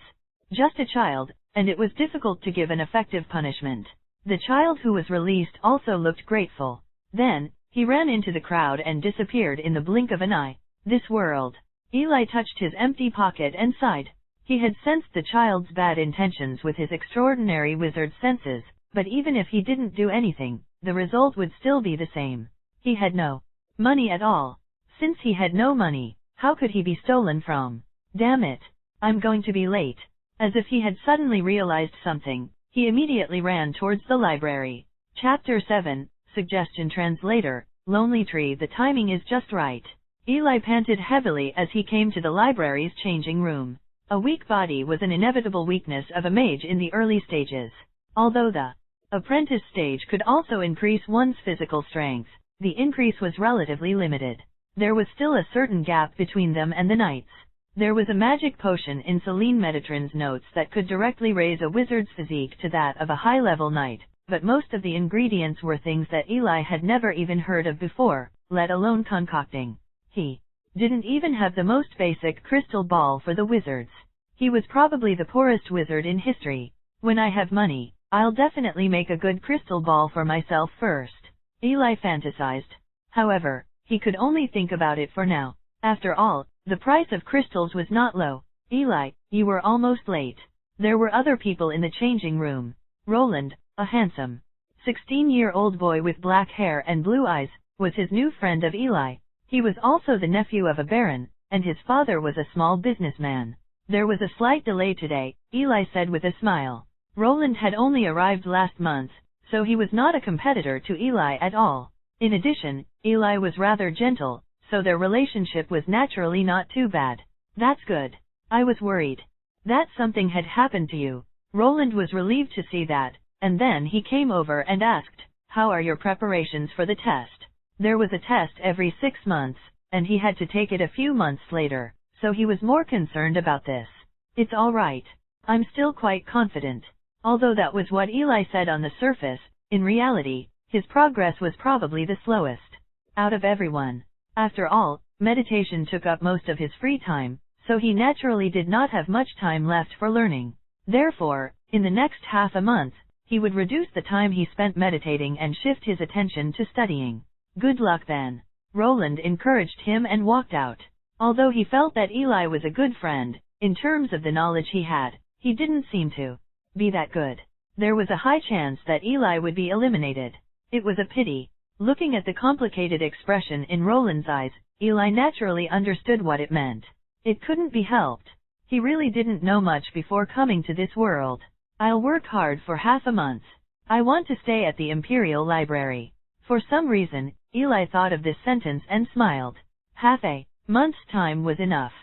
just a child, and it was difficult to give an effective punishment. The child who was released also looked grateful. Then, he ran into the crowd and disappeared in the blink of an eye. This world. Eli touched his empty pocket and sighed. He had sensed the child's bad intentions with his extraordinary wizard senses, but even if he didn't do anything, the result would still be the same. He had no money at all. Since he had no money, how could he be stolen from? Damn it! I'm going to be late. As if he had suddenly realized something, he immediately ran towards the library. Chapter 7, Suggestion Translator, Lonely Tree. The timing is just right. Eli panted heavily as he came to the library's changing room. A weak body was an inevitable weakness of a mage in the early stages. Although the apprentice stage could also increase one's physical strength, the increase was relatively limited. There was still a certain gap between them and the knights. There was a magic potion in Celine Metatron's notes that could directly raise a wizard's physique to that of a high-level knight, but most of the ingredients were things that Eli had never even heard of before, let alone concocting. He didn't even have the most basic crystal ball for the wizards. He was probably the poorest wizard in history. When I have money, I'll definitely make a good crystal ball for myself first, Eli fantasized. However, he could only think about it for now. After all, the price of crystals was not low. Eli, you were almost late. There were other people in the changing room. Roland, a handsome 16-year-old boy with black hair and blue eyes, was his new friend of Eli. He was also the nephew of a baron, and his father was a small businessman. There was a slight delay today, Eli said with a smile. Roland had only arrived last month, so he was not a competitor to Eli at all. In addition, Eli was rather gentle, so their relationship was naturally not too bad. That's good. I was worried that something had happened to you. Roland was relieved to see that, and then he came over and asked, "How are your preparations for the test?" There was a test every 6 months, and he had to take it a few months later, so he was more concerned about this. "It's all right. I'm still quite confident." Although that was what Eli said on the surface, in reality, his progress was probably the slowest out of everyone. After all, meditation took up most of his free time, so he naturally did not have much time left for learning. Therefore, in the next half a month, he would reduce the time he spent meditating and shift his attention to studying. Good luck then. Roland encouraged him and walked out. Although he felt that Eli was a good friend, in terms of the knowledge he had, he didn't seem to be that good. There was a high chance that Eli would be eliminated. It was a pity. Looking at the complicated expression in Roland's eyes, Eli naturally understood what it meant. It couldn't be helped. He really didn't know much before coming to this world. "I'll work hard for half a month. I want to stay at the Imperial Library." For some reason, Eli thought of this sentence and smiled. Half a month's time was enough.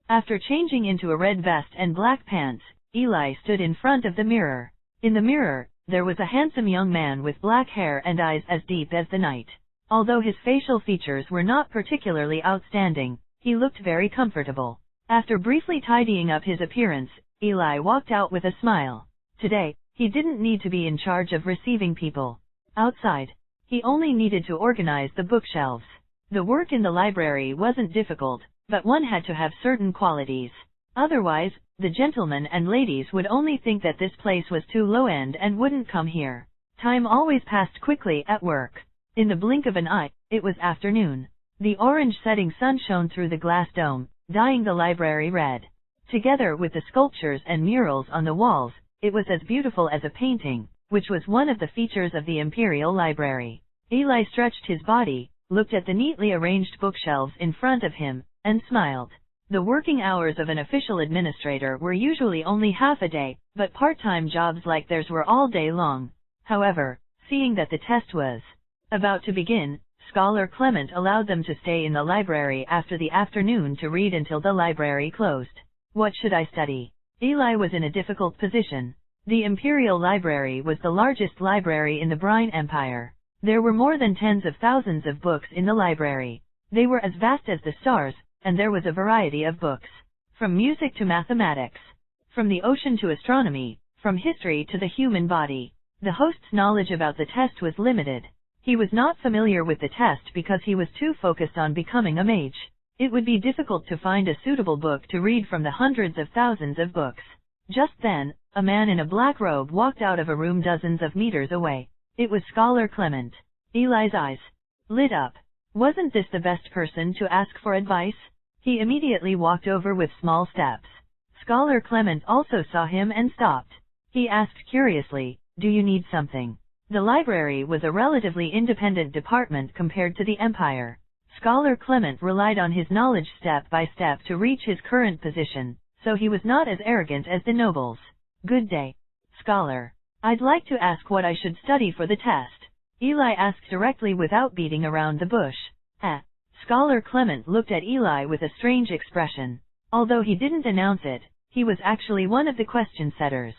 After changing into a red vest and black pants, Eli stood in front of the mirror. In the mirror, there was a handsome young man with black hair and eyes as deep as the night. Although his facial features were not particularly outstanding, he looked very comfortable. After briefly tidying up his appearance, Eli walked out with a smile. Today, he didn't need to be in charge of receiving people outside. He only needed to organize the bookshelves. The work in the library wasn't difficult, but one had to have certain qualities. Otherwise, the gentlemen and ladies would only think that this place was too low-end and wouldn't come here. Time always passed quickly at work. In the blink of an eye, it was afternoon. The orange setting sun shone through the glass dome, dyeing the library red. Together with the sculptures and murals on the walls, it was as beautiful as a painting, which was one of the features of the Imperial Library. Eli stretched his body, looked at the neatly arranged bookshelves in front of him, and smiled. The working hours of an official administrator were usually only half a day, but part-time jobs like theirs were all day long. However, seeing that the test was about to begin, Scholar Clement allowed them to stay in the library after the afternoon to read until the library closed. What should I study? Eli was in a difficult position. The Imperial Library was the largest library in the Brine Empire. There were more than tens of thousands of books in the library. They were as vast as the stars, and there was a variety of books. From music to mathematics. From the ocean to astronomy. from history to the human body. The host's knowledge about the test was limited. He was not familiar with the test because he was too focused on becoming a mage. It would be difficult to find a suitable book to read from the hundreds of thousands of books. Just then, a man in a black robe walked out of a room dozens of meters away. It was Scholar Clement. Eli's eyes lit up. Wasn't this the best person to ask for advice? He immediately walked over with small steps. Scholar Clement also saw him and stopped. He asked curiously, "Do you need something?" The library was a relatively independent department compared to the Empire. Scholar Clement relied on his knowledge step by step to reach his current position, so he was not as arrogant as the nobles. "Good day, Scholar. I'd like to ask what I should study for the test." Eli asked directly without beating around the bush. Scholar Clement looked at Eli with a strange expression. Although he didn't announce it, he was actually one of the question setters.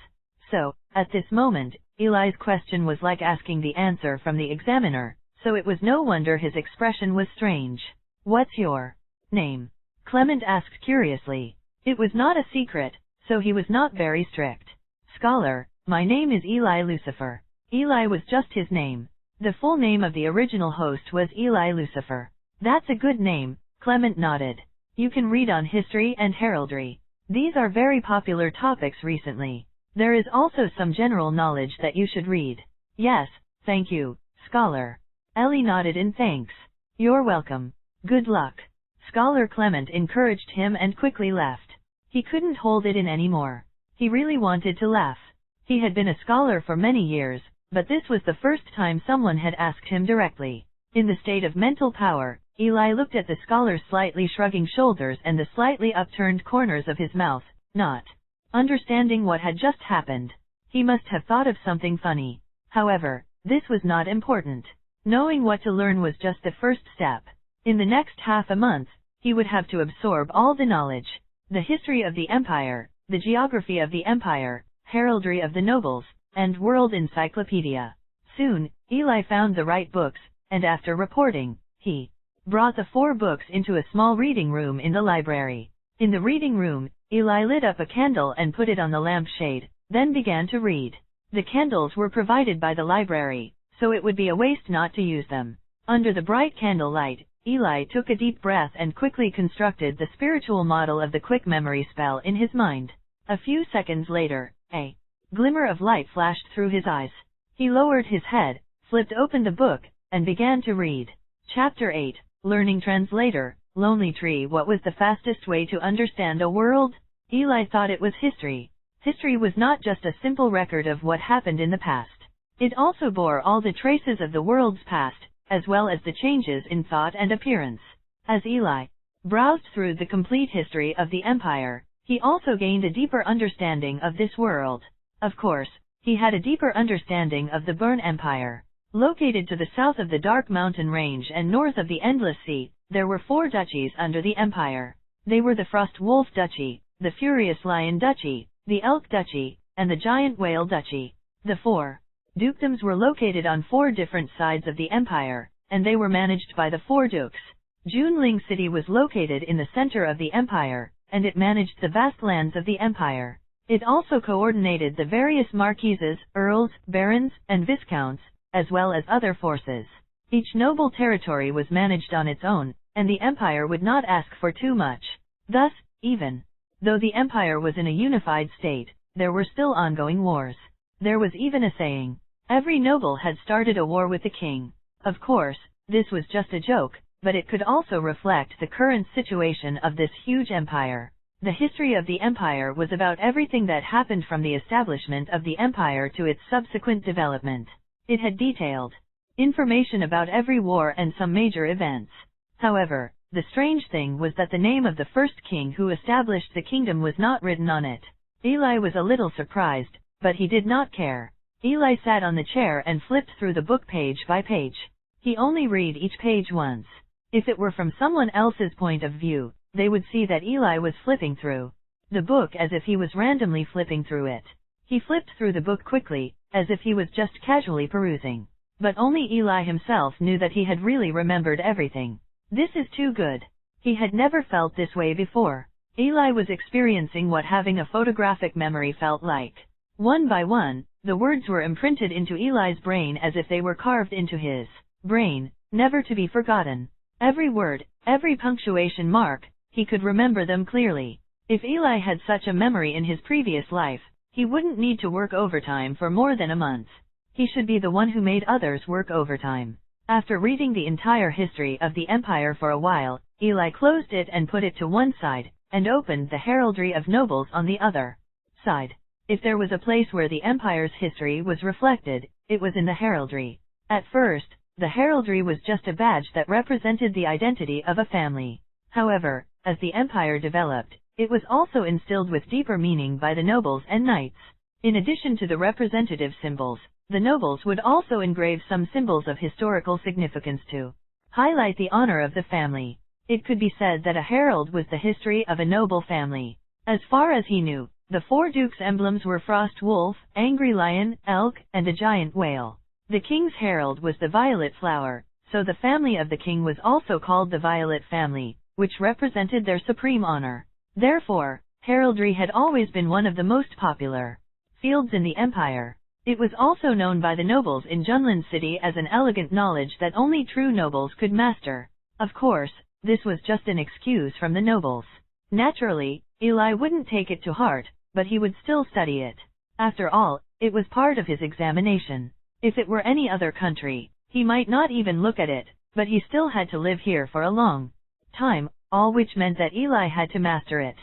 So, at this moment, Eli's question was like asking the answer from the examiner, so it was no wonder his expression was strange. "What's your name?" Clement asked curiously. It was not a secret, so he was not very strict. "Scholar, my name is Eli Lucifer." Eli was just his name. The full name of the original host was Eli Lucifer. "That's a good name," Clement nodded. "You can read on history and heraldry. These are very popular topics recently. There is also some general knowledge that you should read." "Yes, thank you, Scholar." Eli nodded in thanks. "You're welcome. Good luck." Scholar Clement encouraged him and quickly left. He couldn't hold it in anymore. He really wanted to laugh. He had been a scholar for many years, but this was the first time someone had asked him directly. In the state of mental power, Eli looked at the scholar's slightly shrugging shoulders and the slightly upturned corners of his mouth, not understanding what had just happened. He must have thought of something funny. However, this was not important. Knowing what to learn was just the first step. In the next half a month, he would have to absorb all the knowledge. The history of the Empire, the geography of the Empire, heraldry of the nobles, and world encyclopedia. Soon, Eli found the right books, and after reporting, he brought the 4 books into a small reading room in the library. In the reading room, Eli lit up a candle and put it on the lampshade, then began to read. The candles were provided by the library, so it would be a waste not to use them. Under the bright candlelight, Eli took a deep breath and quickly constructed the spiritual model of the quick memory spell in his mind. A few seconds later, a glimmer of light flashed through his eyes. He lowered his head, flipped open the book, and began to read. Chapter 8, Learning Translator, Lonely Tree. What was the fastest way to understand a world? Eli thought it was history. History was not just a simple record of what happened in the past. It also bore all the traces of the world's past, as well as the changes in thought and appearance. As Eli browsed through the complete history of the Empire, he also gained a deeper understanding of this world. Of course, he had a deeper understanding of the Burn Empire. Located to the south of the Dark Mountain Range and north of the Endless Sea, there were 4 duchies under the Empire. They were the Frost Wolf Duchy, the Furious Lion Duchy, the Elk Duchy, and the Giant Whale Duchy. The 4 dukedoms were located on 4 different sides of the Empire, and they were managed by the 4 dukes. Junling City was located in the center of the Empire, and it managed the vast lands of the Empire. It also coordinated the various marquises, earls, barons, and viscounts, as well as other forces. Each noble territory was managed on its own, and the Empire would not ask for too much. Thus, even though the Empire was in a unified state, there were still ongoing wars. There was even a saying, every noble had started a war with the king. Of course, this was just a joke, but it could also reflect the current situation of this huge empire. The history of the empire was about everything that happened from the establishment of the empire to its subsequent development. It had detailed information about every war and some major events. However, the strange thing was that the name of the first king who established the kingdom was not written on it. Eli was a little surprised, but he did not care. Eli sat on the chair and flipped through the book page by page. He only read each page once. If it were from someone else's point of view, they would see that Eli was flipping through the book as if he was randomly flipping through it. He flipped through the book quickly, as if he was just casually perusing. But only Eli himself knew that he had really remembered everything. This is too good. He had never felt this way before. Eli was experiencing what having a photographic memory felt like. One by one, the words were imprinted into Eli's brain as if they were carved into his brain, never to be forgotten. Every word, every punctuation mark, he could remember them clearly. If Eli had such a memory in his previous life, he wouldn't need to work overtime for more than a month. He should be the one who made others work overtime. After reading the entire history of the empire for a while, Eli closed it and put it to one side, and opened the heraldry of nobles on the other side. If there was a place where the empire's history was reflected, it was in the heraldry. At first, the heraldry was just a badge that represented the identity of a family. However, as the empire developed, it was also instilled with deeper meaning by the nobles and knights. In addition to the representative symbols, the nobles would also engrave some symbols of historical significance to highlight the honor of the family. It could be said that a herald was the history of a noble family. As far as he knew, the 4 dukes' emblems were frost wolf, angry lion, elk, and a giant whale. The king's herald was the violet flower, so the family of the king was also called the violet family, which represented their supreme honor. Therefore, heraldry had always been one of the most popular fields in the empire. It was also known by the nobles in Junlin City as an elegant knowledge that only true nobles could master. Of course, this was just an excuse from the nobles. Naturally, Eli wouldn't take it to heart, but he would still study it. After all, it was part of his examination. If it were any other country, he might not even look at it, but he still had to live here for a long time, all which meant that Eli had to master it.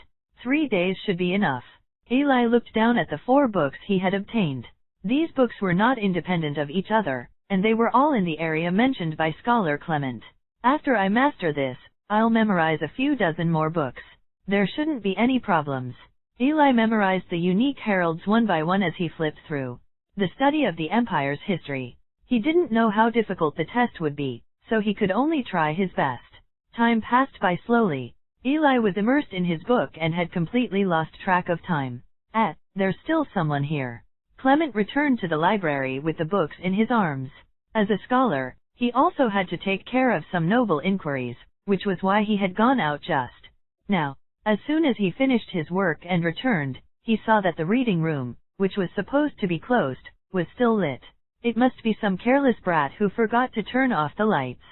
3 days should be enough. Eli looked down at the 4 books he had obtained. These books were not independent of each other, and they were all in the area mentioned by Scholar Clement. After I master this, I'll memorize a few dozen more books. There shouldn't be any problems. Eli memorized the unique heralds one by one as he flipped through the study of the empire's history. He didn't know how difficult the test would be, so he could only try his best. Time passed by slowly. Eli was immersed in his book and had completely lost track of time. There's still someone here. Clement returned to the library with the books in his arms. As a scholar, he also had to take care of some noble inquiries, which was why he had gone out just now. As soon as he finished his work and returned, he saw that the reading room, which was supposed to be closed, was still lit. It must be some careless brat who forgot to turn off the lights.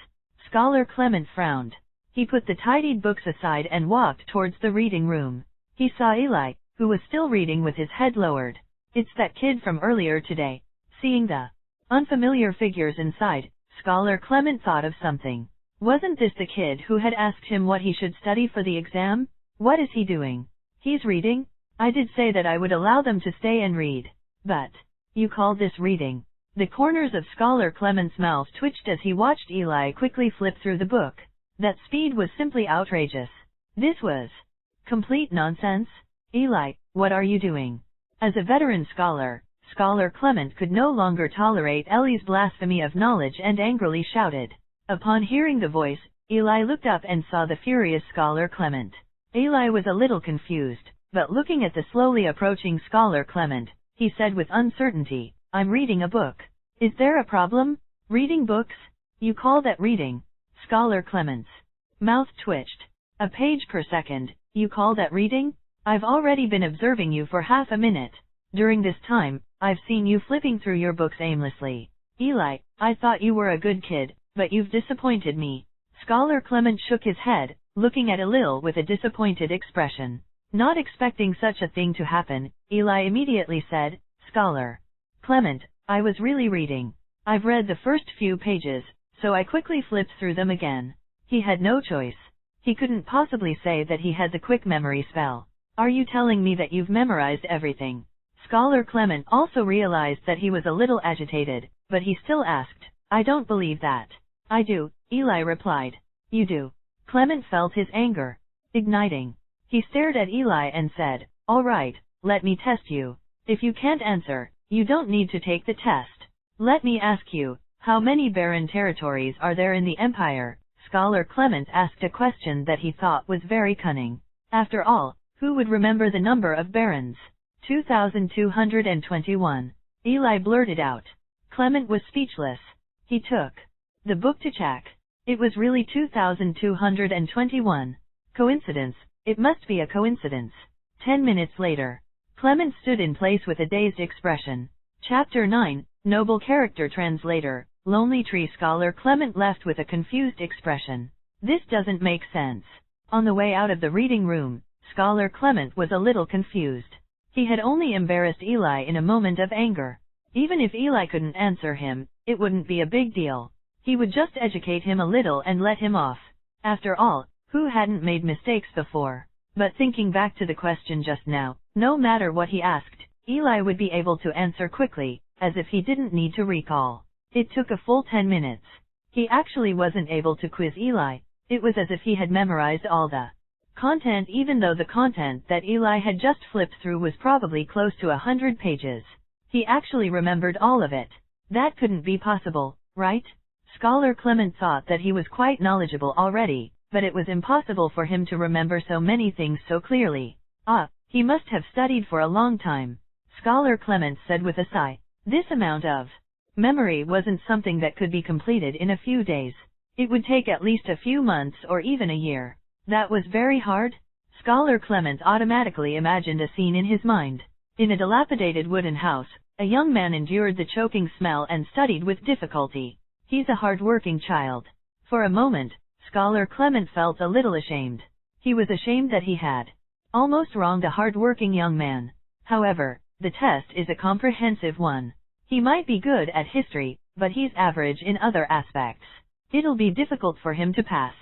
Scholar Clement frowned. He put the tidied books aside and walked towards the reading room. He saw Eli, who was still reading with his head lowered. It's that kid from earlier today. Seeing the unfamiliar figures inside, Scholar Clement thought of something. Wasn't this the kid who had asked him what he should study for the exam? What is he doing? He's reading? I did say that I would allow them to stay and read. But you call this reading? The corners of Scholar Clement's mouth twitched as he watched Eli quickly flip through the book. That speed was simply outrageous. This was complete nonsense. Eli, what are you doing? As a veteran scholar, Scholar Clement could no longer tolerate Eli's blasphemy of knowledge and angrily shouted. Upon hearing the voice, Eli looked up and saw the furious Scholar Clement. Eli was a little confused, but looking at the slowly approaching Scholar Clement, he said with uncertainty, I'm reading a book. Is there a problem? Reading books? You call that reading? Scholar Clement's mouth twitched. A page per second, you call that reading? I've already been observing you for half a minute. During this time, I've seen you flipping through your books aimlessly. Eli, I thought you were a good kid, but you've disappointed me. Scholar Clement shook his head, looking at Eli with a disappointed expression. Not expecting such a thing to happen, Eli immediately said, Scholar Clement, I was really reading. I've read the first few pages, so I quickly flipped through them again. He had no choice. He couldn't possibly say that he had the quick memory spell. Are you telling me that you've memorized everything? Scholar Clement also realized that he was a little agitated, but he still asked, I don't believe that. I do, Eli replied. You do. Clement felt his anger igniting. He stared at Eli and said, all right, let me test you. If you can't answer, you don't need to take the test. Let me ask you, how many barren territories are there in the empire? Scholar Clement asked a question that he thought was very cunning. After all, who would remember the number of barons? 2,221. Eli blurted out. Clement was speechless. He took the book to check. It was really 2,221. Coincidence? It must be a coincidence. 10 minutes later. Clement stood in place with a dazed expression. Chapter 9, Noble Character Translator, Lonely Tree Scholar Clement left with a confused expression. This doesn't make sense. On the way out of the reading room, Scholar Clement was a little confused. He had only embarrassed Eli in a moment of anger. Even if Eli couldn't answer him, it wouldn't be a big deal. He would just educate him a little and let him off. After all, who hadn't made mistakes before? But thinking back to the question just now, no matter what he asked, Eli would be able to answer quickly, as if he didn't need to recall. It took a full 10 minutes. He actually wasn't able to quiz Eli. It was as if he had memorized all the content, even though the content that Eli had just flipped through was probably close to 100 pages. He actually remembered all of it. That couldn't be possible, right? Scholar Clement thought that he was quite knowledgeable already, but it was impossible for him to remember so many things so clearly. He must have studied for a long time. Scholar Clement said with a sigh. This amount of memory wasn't something that could be completed in a few days. It would take at least a few months or even a year. That was very hard? Scholar Clement automatically imagined a scene in his mind. In a dilapidated wooden house, a young man endured the choking smell and studied with difficulty. He's a hard-working child. For a moment, Scholar Clement felt a little ashamed. He was ashamed that he had almost wronged a hard-working young man. However, the test is a comprehensive one. He might be good at history, but he's average in other aspects. It'll be difficult for him to pass.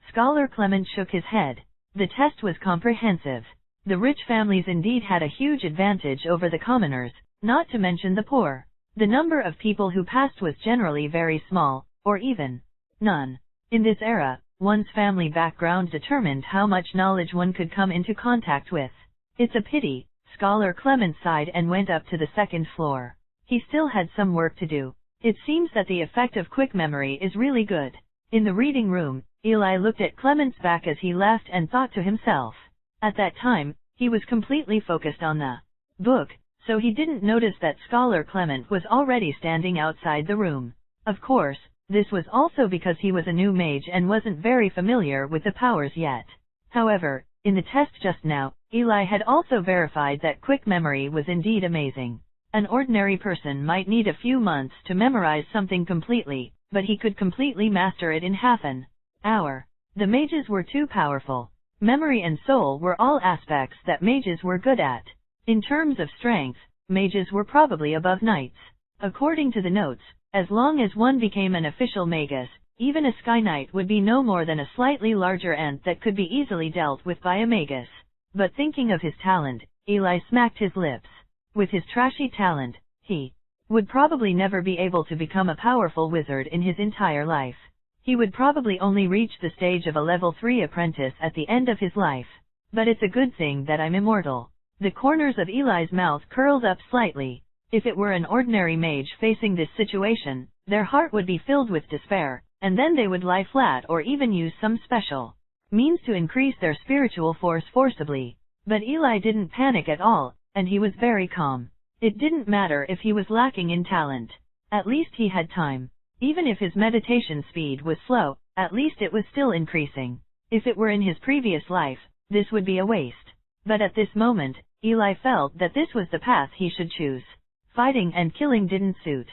Scholar Clement shook his head. The test was comprehensive. The rich families indeed had a huge advantage over the commoners, not to mention the poor. The number of people who passed was generally very small, or even none. In this era, one's family background determined how much knowledge one could come into contact with. It's a pity. Scholar Clement sighed and went up to the second floor. He still had some work to do. It seems that the effect of quick memory is really good. In the reading room, Eli looked at Clement's back as he left and thought to himself. At that time, he was completely focused on the book, so he didn't notice that Scholar Clement was already standing outside the room. Of course, this was also because he was a new mage and wasn't very familiar with the powers yet. However, in the test just now, Eli had also verified that quick memory was indeed amazing. An ordinary person might need a few months to memorize something completely, but he could completely master it in half an hour. The mages were too powerful. Memory and soul were all aspects that mages were good at. In terms of strength, mages were probably above knights. According to the notes, as long as one became an official magus, even a sky knight would be no more than a slightly larger ant that could be easily dealt with by a magus. But thinking of his talent, Eli smacked his lips. With his trashy talent, he would probably never be able to become a powerful wizard in his entire life. He would probably only reach the stage of a level 3 apprentice at the end of his life. But it's a good thing that I'm immortal. The corners of Eli's mouth curled up slightly. If it were an ordinary mage facing this situation, their heart would be filled with despair, and then they would lie flat or even use some special means to increase their spiritual force forcibly. But Eli didn't panic at all, and he was very calm. It didn't matter if he was lacking in talent. At least he had time. Even if his meditation speed was slow, at least it was still increasing. If it were in his previous life, this would be a waste. But at this moment, Eli felt that this was the path he should choose. Fighting and killing didn't suit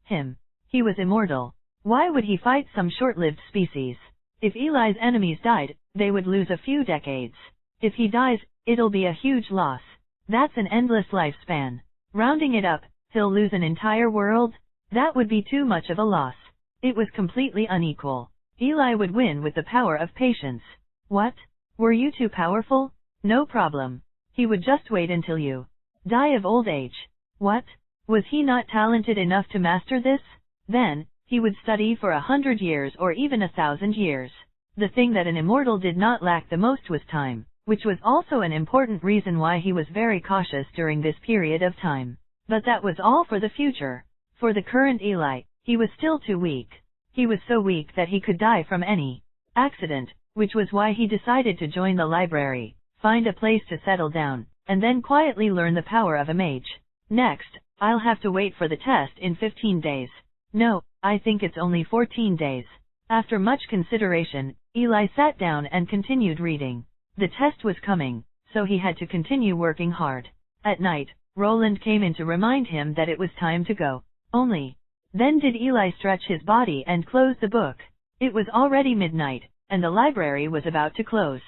him. He was immortal. Why would he fight some short-lived species? If Eli's enemies died, they would lose a few decades. If he dies, it'll be a huge loss. That's an endless lifespan. Rounding it up, he'll lose an entire world? That would be too much of a loss. It was completely unequal. Eli would win with the power of patience. What? Were you too powerful? No problem. He would just wait until you die of old age. What? Was he not talented enough to master this? Then, he would study for 100 years or even 1,000 years. The thing that an immortal did not lack the most was time, which was also an important reason why he was very cautious during this period of time. But that was all for the future. For the current Eli, he was still too weak. He was so weak that he could die from any accident, which was why he decided to join the library, find a place to settle down, and then quietly learn the power of a mage. Next, I'll have to wait for the test in 15 days. No, I think it's only 14 days. After much consideration, Eli sat down and continued reading. The test was coming, so he had to continue working hard. At night, Roland came in to remind him that it was time to go. Only then did Eli stretch his body and close the book. It was already midnight, and the library was about to close.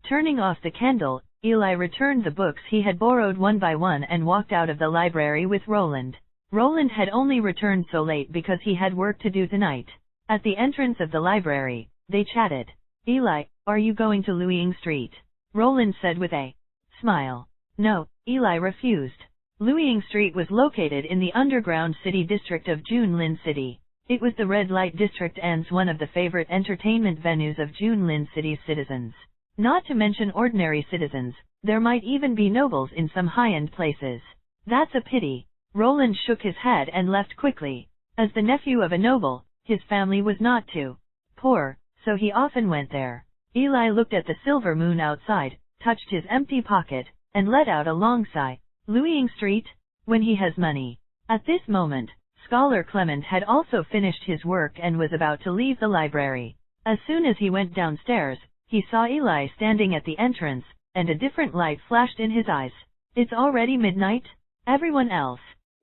Turning off the candle, Eli returned the books he had borrowed one by one and walked out of the library with Roland. Roland had only returned so late because he had work to do tonight. At the entrance of the library, they chatted. Eli, are you going to Luiying Street? Roland said with a smile. No, Eli refused. Luiying Street was located in the underground city district of Junlin City. It was the red light district and one of the favorite entertainment venues of Junlin City's citizens. Not to mention ordinary citizens, there might even be nobles in some high-end places. That's a pity. Roland shook his head and left quickly. As the nephew of a noble, his family was not too poor, so he often went there. Eli looked at the silver moon outside, touched his empty pocket, and let out a long sigh. Luiying Street? When he has money. At this moment, Scholar Clement had also finished his work and was about to leave the library. As soon as he went downstairs, he saw Eli standing at the entrance, and a different light flashed in his eyes. It's already midnight? Everyone else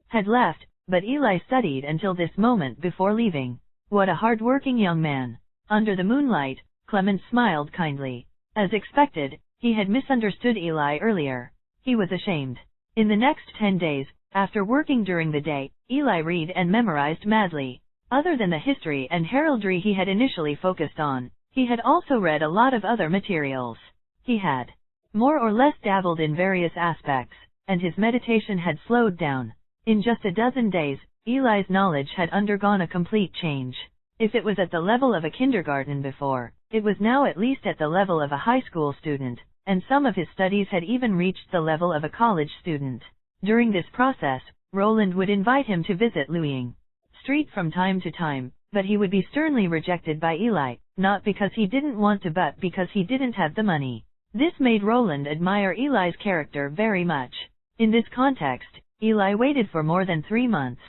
had left, but Eli studied until this moment before leaving. What a hard-working young man. Under the moonlight, Clement smiled kindly. As expected, he had misunderstood Eli earlier. He was ashamed. In the next 10 days, after working during the day, Eli read and memorized madly. Other than the history and heraldry he had initially focused on, he had also read a lot of other materials. He had more or less dabbled in various aspects, and his meditation had slowed down. In just a dozen days, Eli's knowledge had undergone a complete change. If it was at the level of a kindergarten before, it was now at least at the level of a high school student, and some of his studies had even reached the level of a college student. During this process, Roland would invite him to visit Luiying Street from time to time, but he would be sternly rejected by Eli, not because he didn't want to but because he didn't have the money. This made Roland admire Eli's character very much. In this context, Eli waited for more than 3 months.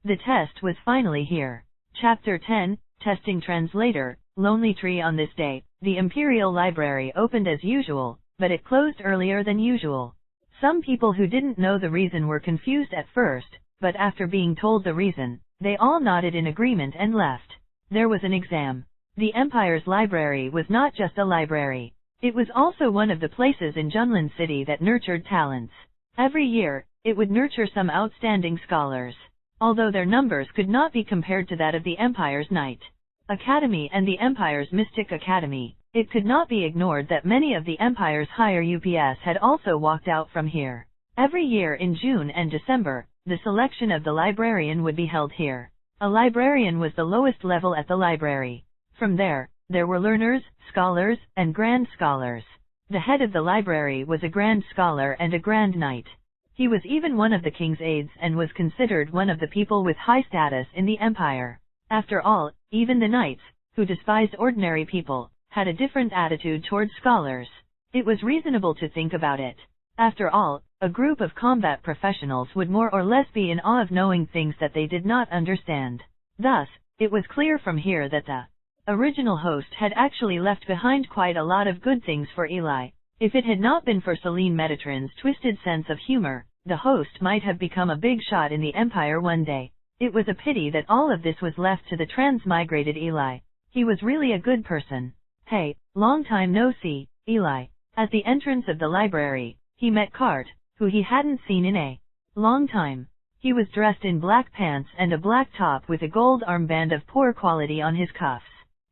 The test was finally here. Chapter 10, Testing Translator, Lonely Tree. On this day, the Imperial Library opened as usual, but it closed earlier than usual. Some people who didn't know the reason were confused at first, but after being told the reason, they all nodded in agreement and left. There was an exam. The Empire's library was not just a library. It was also one of the places in Junlin City that nurtured talents. Every year, it would nurture some outstanding scholars. Although their numbers could not be compared to that of the Empire's Knight Academy and the Empire's Mystic Academy, it could not be ignored that many of the Empire's higher UPS had also walked out from here. Every year in June and December, the selection of the librarian would be held here. A librarian was the lowest level at the library. From there were learners, scholars, and grand scholars. The head of the library was a grand scholar and a grand knight. He was even one of the king's aides and was considered one of the people with high status in the empire. After all, even the knights, who despised ordinary people, had a different attitude towards scholars. It was reasonable to think about it. After all, a group of combat professionals would more or less be in awe of knowing things that they did not understand. Thus, it was clear from here that the original host had actually left behind quite a lot of good things for Eli. If it had not been for Celine Metatron's twisted sense of humor, the host might have become a big shot in the Empire one day. It was a pity that all of this was left to the transmigrated Eli. He was really a good person. Hey, long time no see, Eli. At the entrance of the library, he met Cart, who he hadn't seen in a long time. He was dressed in black pants and a black top with a gold armband of poor quality on his cuffs.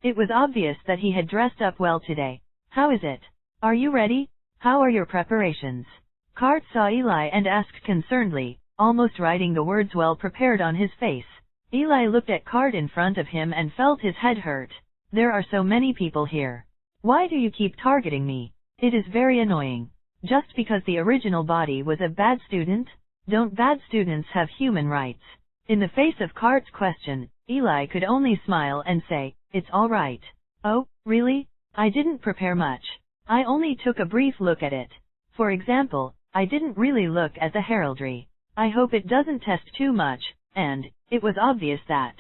It was obvious that he had dressed up well today. How is it? Are you ready? How are your preparations? Cart saw Eli and asked concernedly, almost writing the words well prepared on his face. Eli looked at Cart in front of him and felt his head hurt. There are so many people here. Why do you keep targeting me? It is very annoying. Just because the original body was a bad student? Don't bad students have human rights? In the face of Cart's question, Eli could only smile and say, it's all right. Oh, really? I didn't prepare much. I only took a brief look at it. For example, I didn't really look at the heraldry. I hope it doesn't test too much, and it was obvious that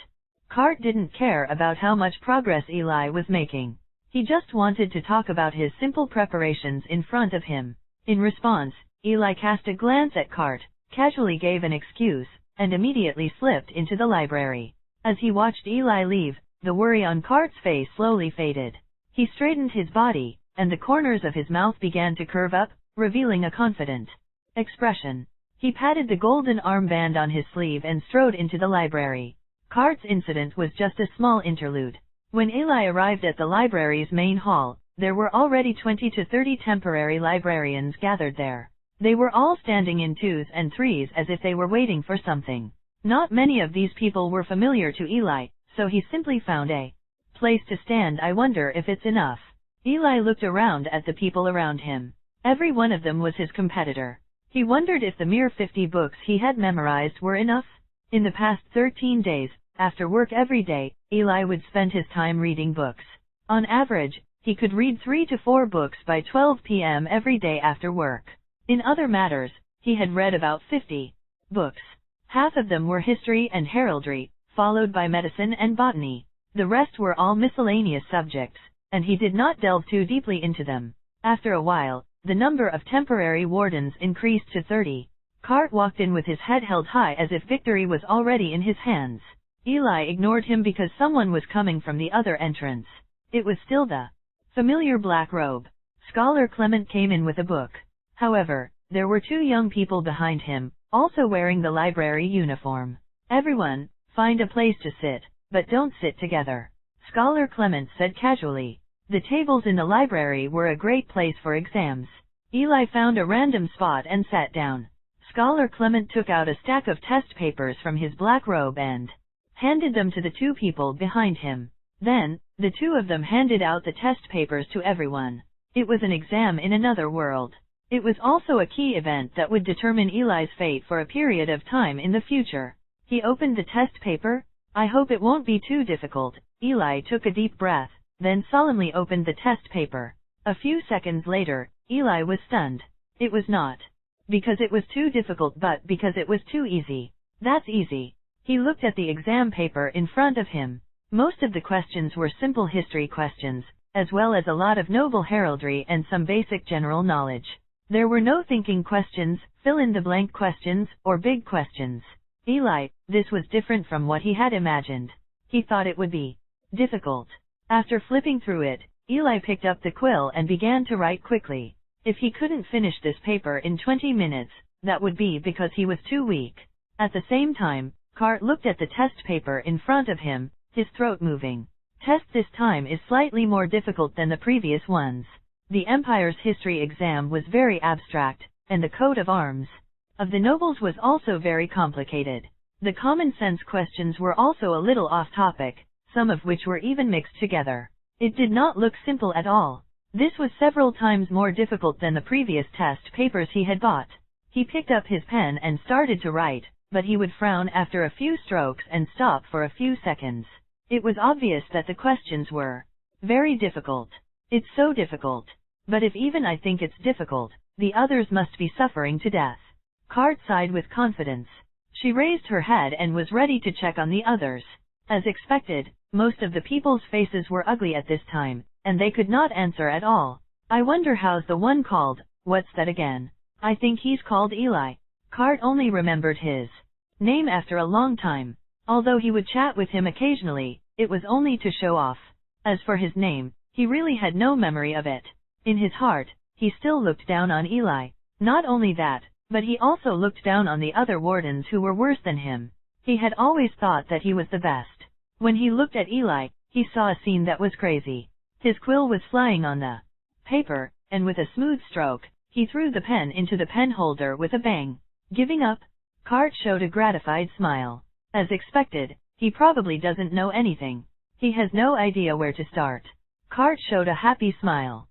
Cart didn't care about how much progress Eli was making. He just wanted to talk about his simple preparations in front of him. In response, Eli cast a glance at Cart, casually gave an excuse, and immediately slipped into the library. As he watched Eli leave, the worry on Cart's face slowly faded. He straightened his body, and the corners of his mouth began to curve up, revealing a confident expression. He patted the golden armband on his sleeve and strode into the library. Cart's incident was just a small interlude. When Eli arrived at the library's main hall, there were already 20 to 30 temporary librarians gathered there. They were all standing in twos and threes as if they were waiting for something. Not many of these people were familiar to Eli, so he simply found a place to stand. I wonder if it's enough. Eli looked around at the people around him. Every one of them was his competitor. He wondered if the mere 50 books he had memorized were enough. In the past 13 days, after work every day, Eli would spend his time reading books. On average, he could read 3 to 4 books by 12 p.m. every day after work. In other matters, he had read about 50 books. Half of them were history and heraldry, followed by medicine and botany. The rest were all miscellaneous subjects, and he did not delve too deeply into them. After a while, the number of temporary wardens increased to 30. Cart walked in with his head held high as if victory was already in his hands. Eli ignored him because someone was coming from the other entrance. It was still the familiar black robe. Scholar Clement came in with a book. However, there were 2 young people behind him, also wearing the library uniform. Everyone, find a place to sit, but don't sit together, Scholar Clement said casually. The tables in the library were a great place for exams. Eli found a random spot and sat down. Scholar Clement took out a stack of test papers from his black robe and handed them to the 2 people behind him. Then, the 2 of them handed out the test papers to everyone. It was an exam in another world. It was also a key event that would determine Eli's fate for a period of time in the future. He opened the test paper. I hope it won't be too difficult. Eli took a deep breath, then solemnly opened the test paper. A few seconds later, Eli was stunned. It was not because it was too difficult but because it was too easy. That's easy. He looked at the exam paper in front of him. Most of the questions were simple history questions, as well as a lot of noble heraldry and some basic general knowledge. There were no thinking questions, fill-in-the-blank questions, or big questions. Eli, this was different from what he had imagined. He thought it would be difficult. After flipping through it, Eli picked up the quill and began to write quickly. If he couldn't finish this paper in 20 minutes, that would be because he was too weak. At the same time, Cart looked at the test paper in front of him, his throat moving. Test this time is slightly more difficult than the previous ones. The Empire's history exam was very abstract, and the coat of arms of the nobles was also very complicated. The common sense questions were also a little off topic, some of which were even mixed together. It did not look simple at all. This was several times more difficult than the previous test papers he had bought. He picked up his pen and started to write, but he would frown after a few strokes and stop for a few seconds. It was obvious that the questions were very difficult. It's so difficult. But if even I think it's difficult, the others must be suffering to death. Cart sighed with confidence. She raised her head and was ready to check on the others. As expected, most of the people's faces were ugly at this time, and they could not answer at all. I wonder how's the one called. What's that again? I think he's called Eli. Cart only remembered his name after a long time. Although he would chat with him occasionally, it was only to show off. As for his name, he really had no memory of it. In his heart, he still looked down on Eli. Not only that, but he also looked down on the other wardens who were worse than him. He had always thought that he was the best. When he looked at Eli, he saw a scene that was crazy. His quill was flying on the paper, and with a smooth stroke, he threw the pen into the pen holder with a bang. Giving up? Cart showed a gratified smile. As expected, he probably doesn't know anything. He has no idea where to start. Cart showed a happy smile.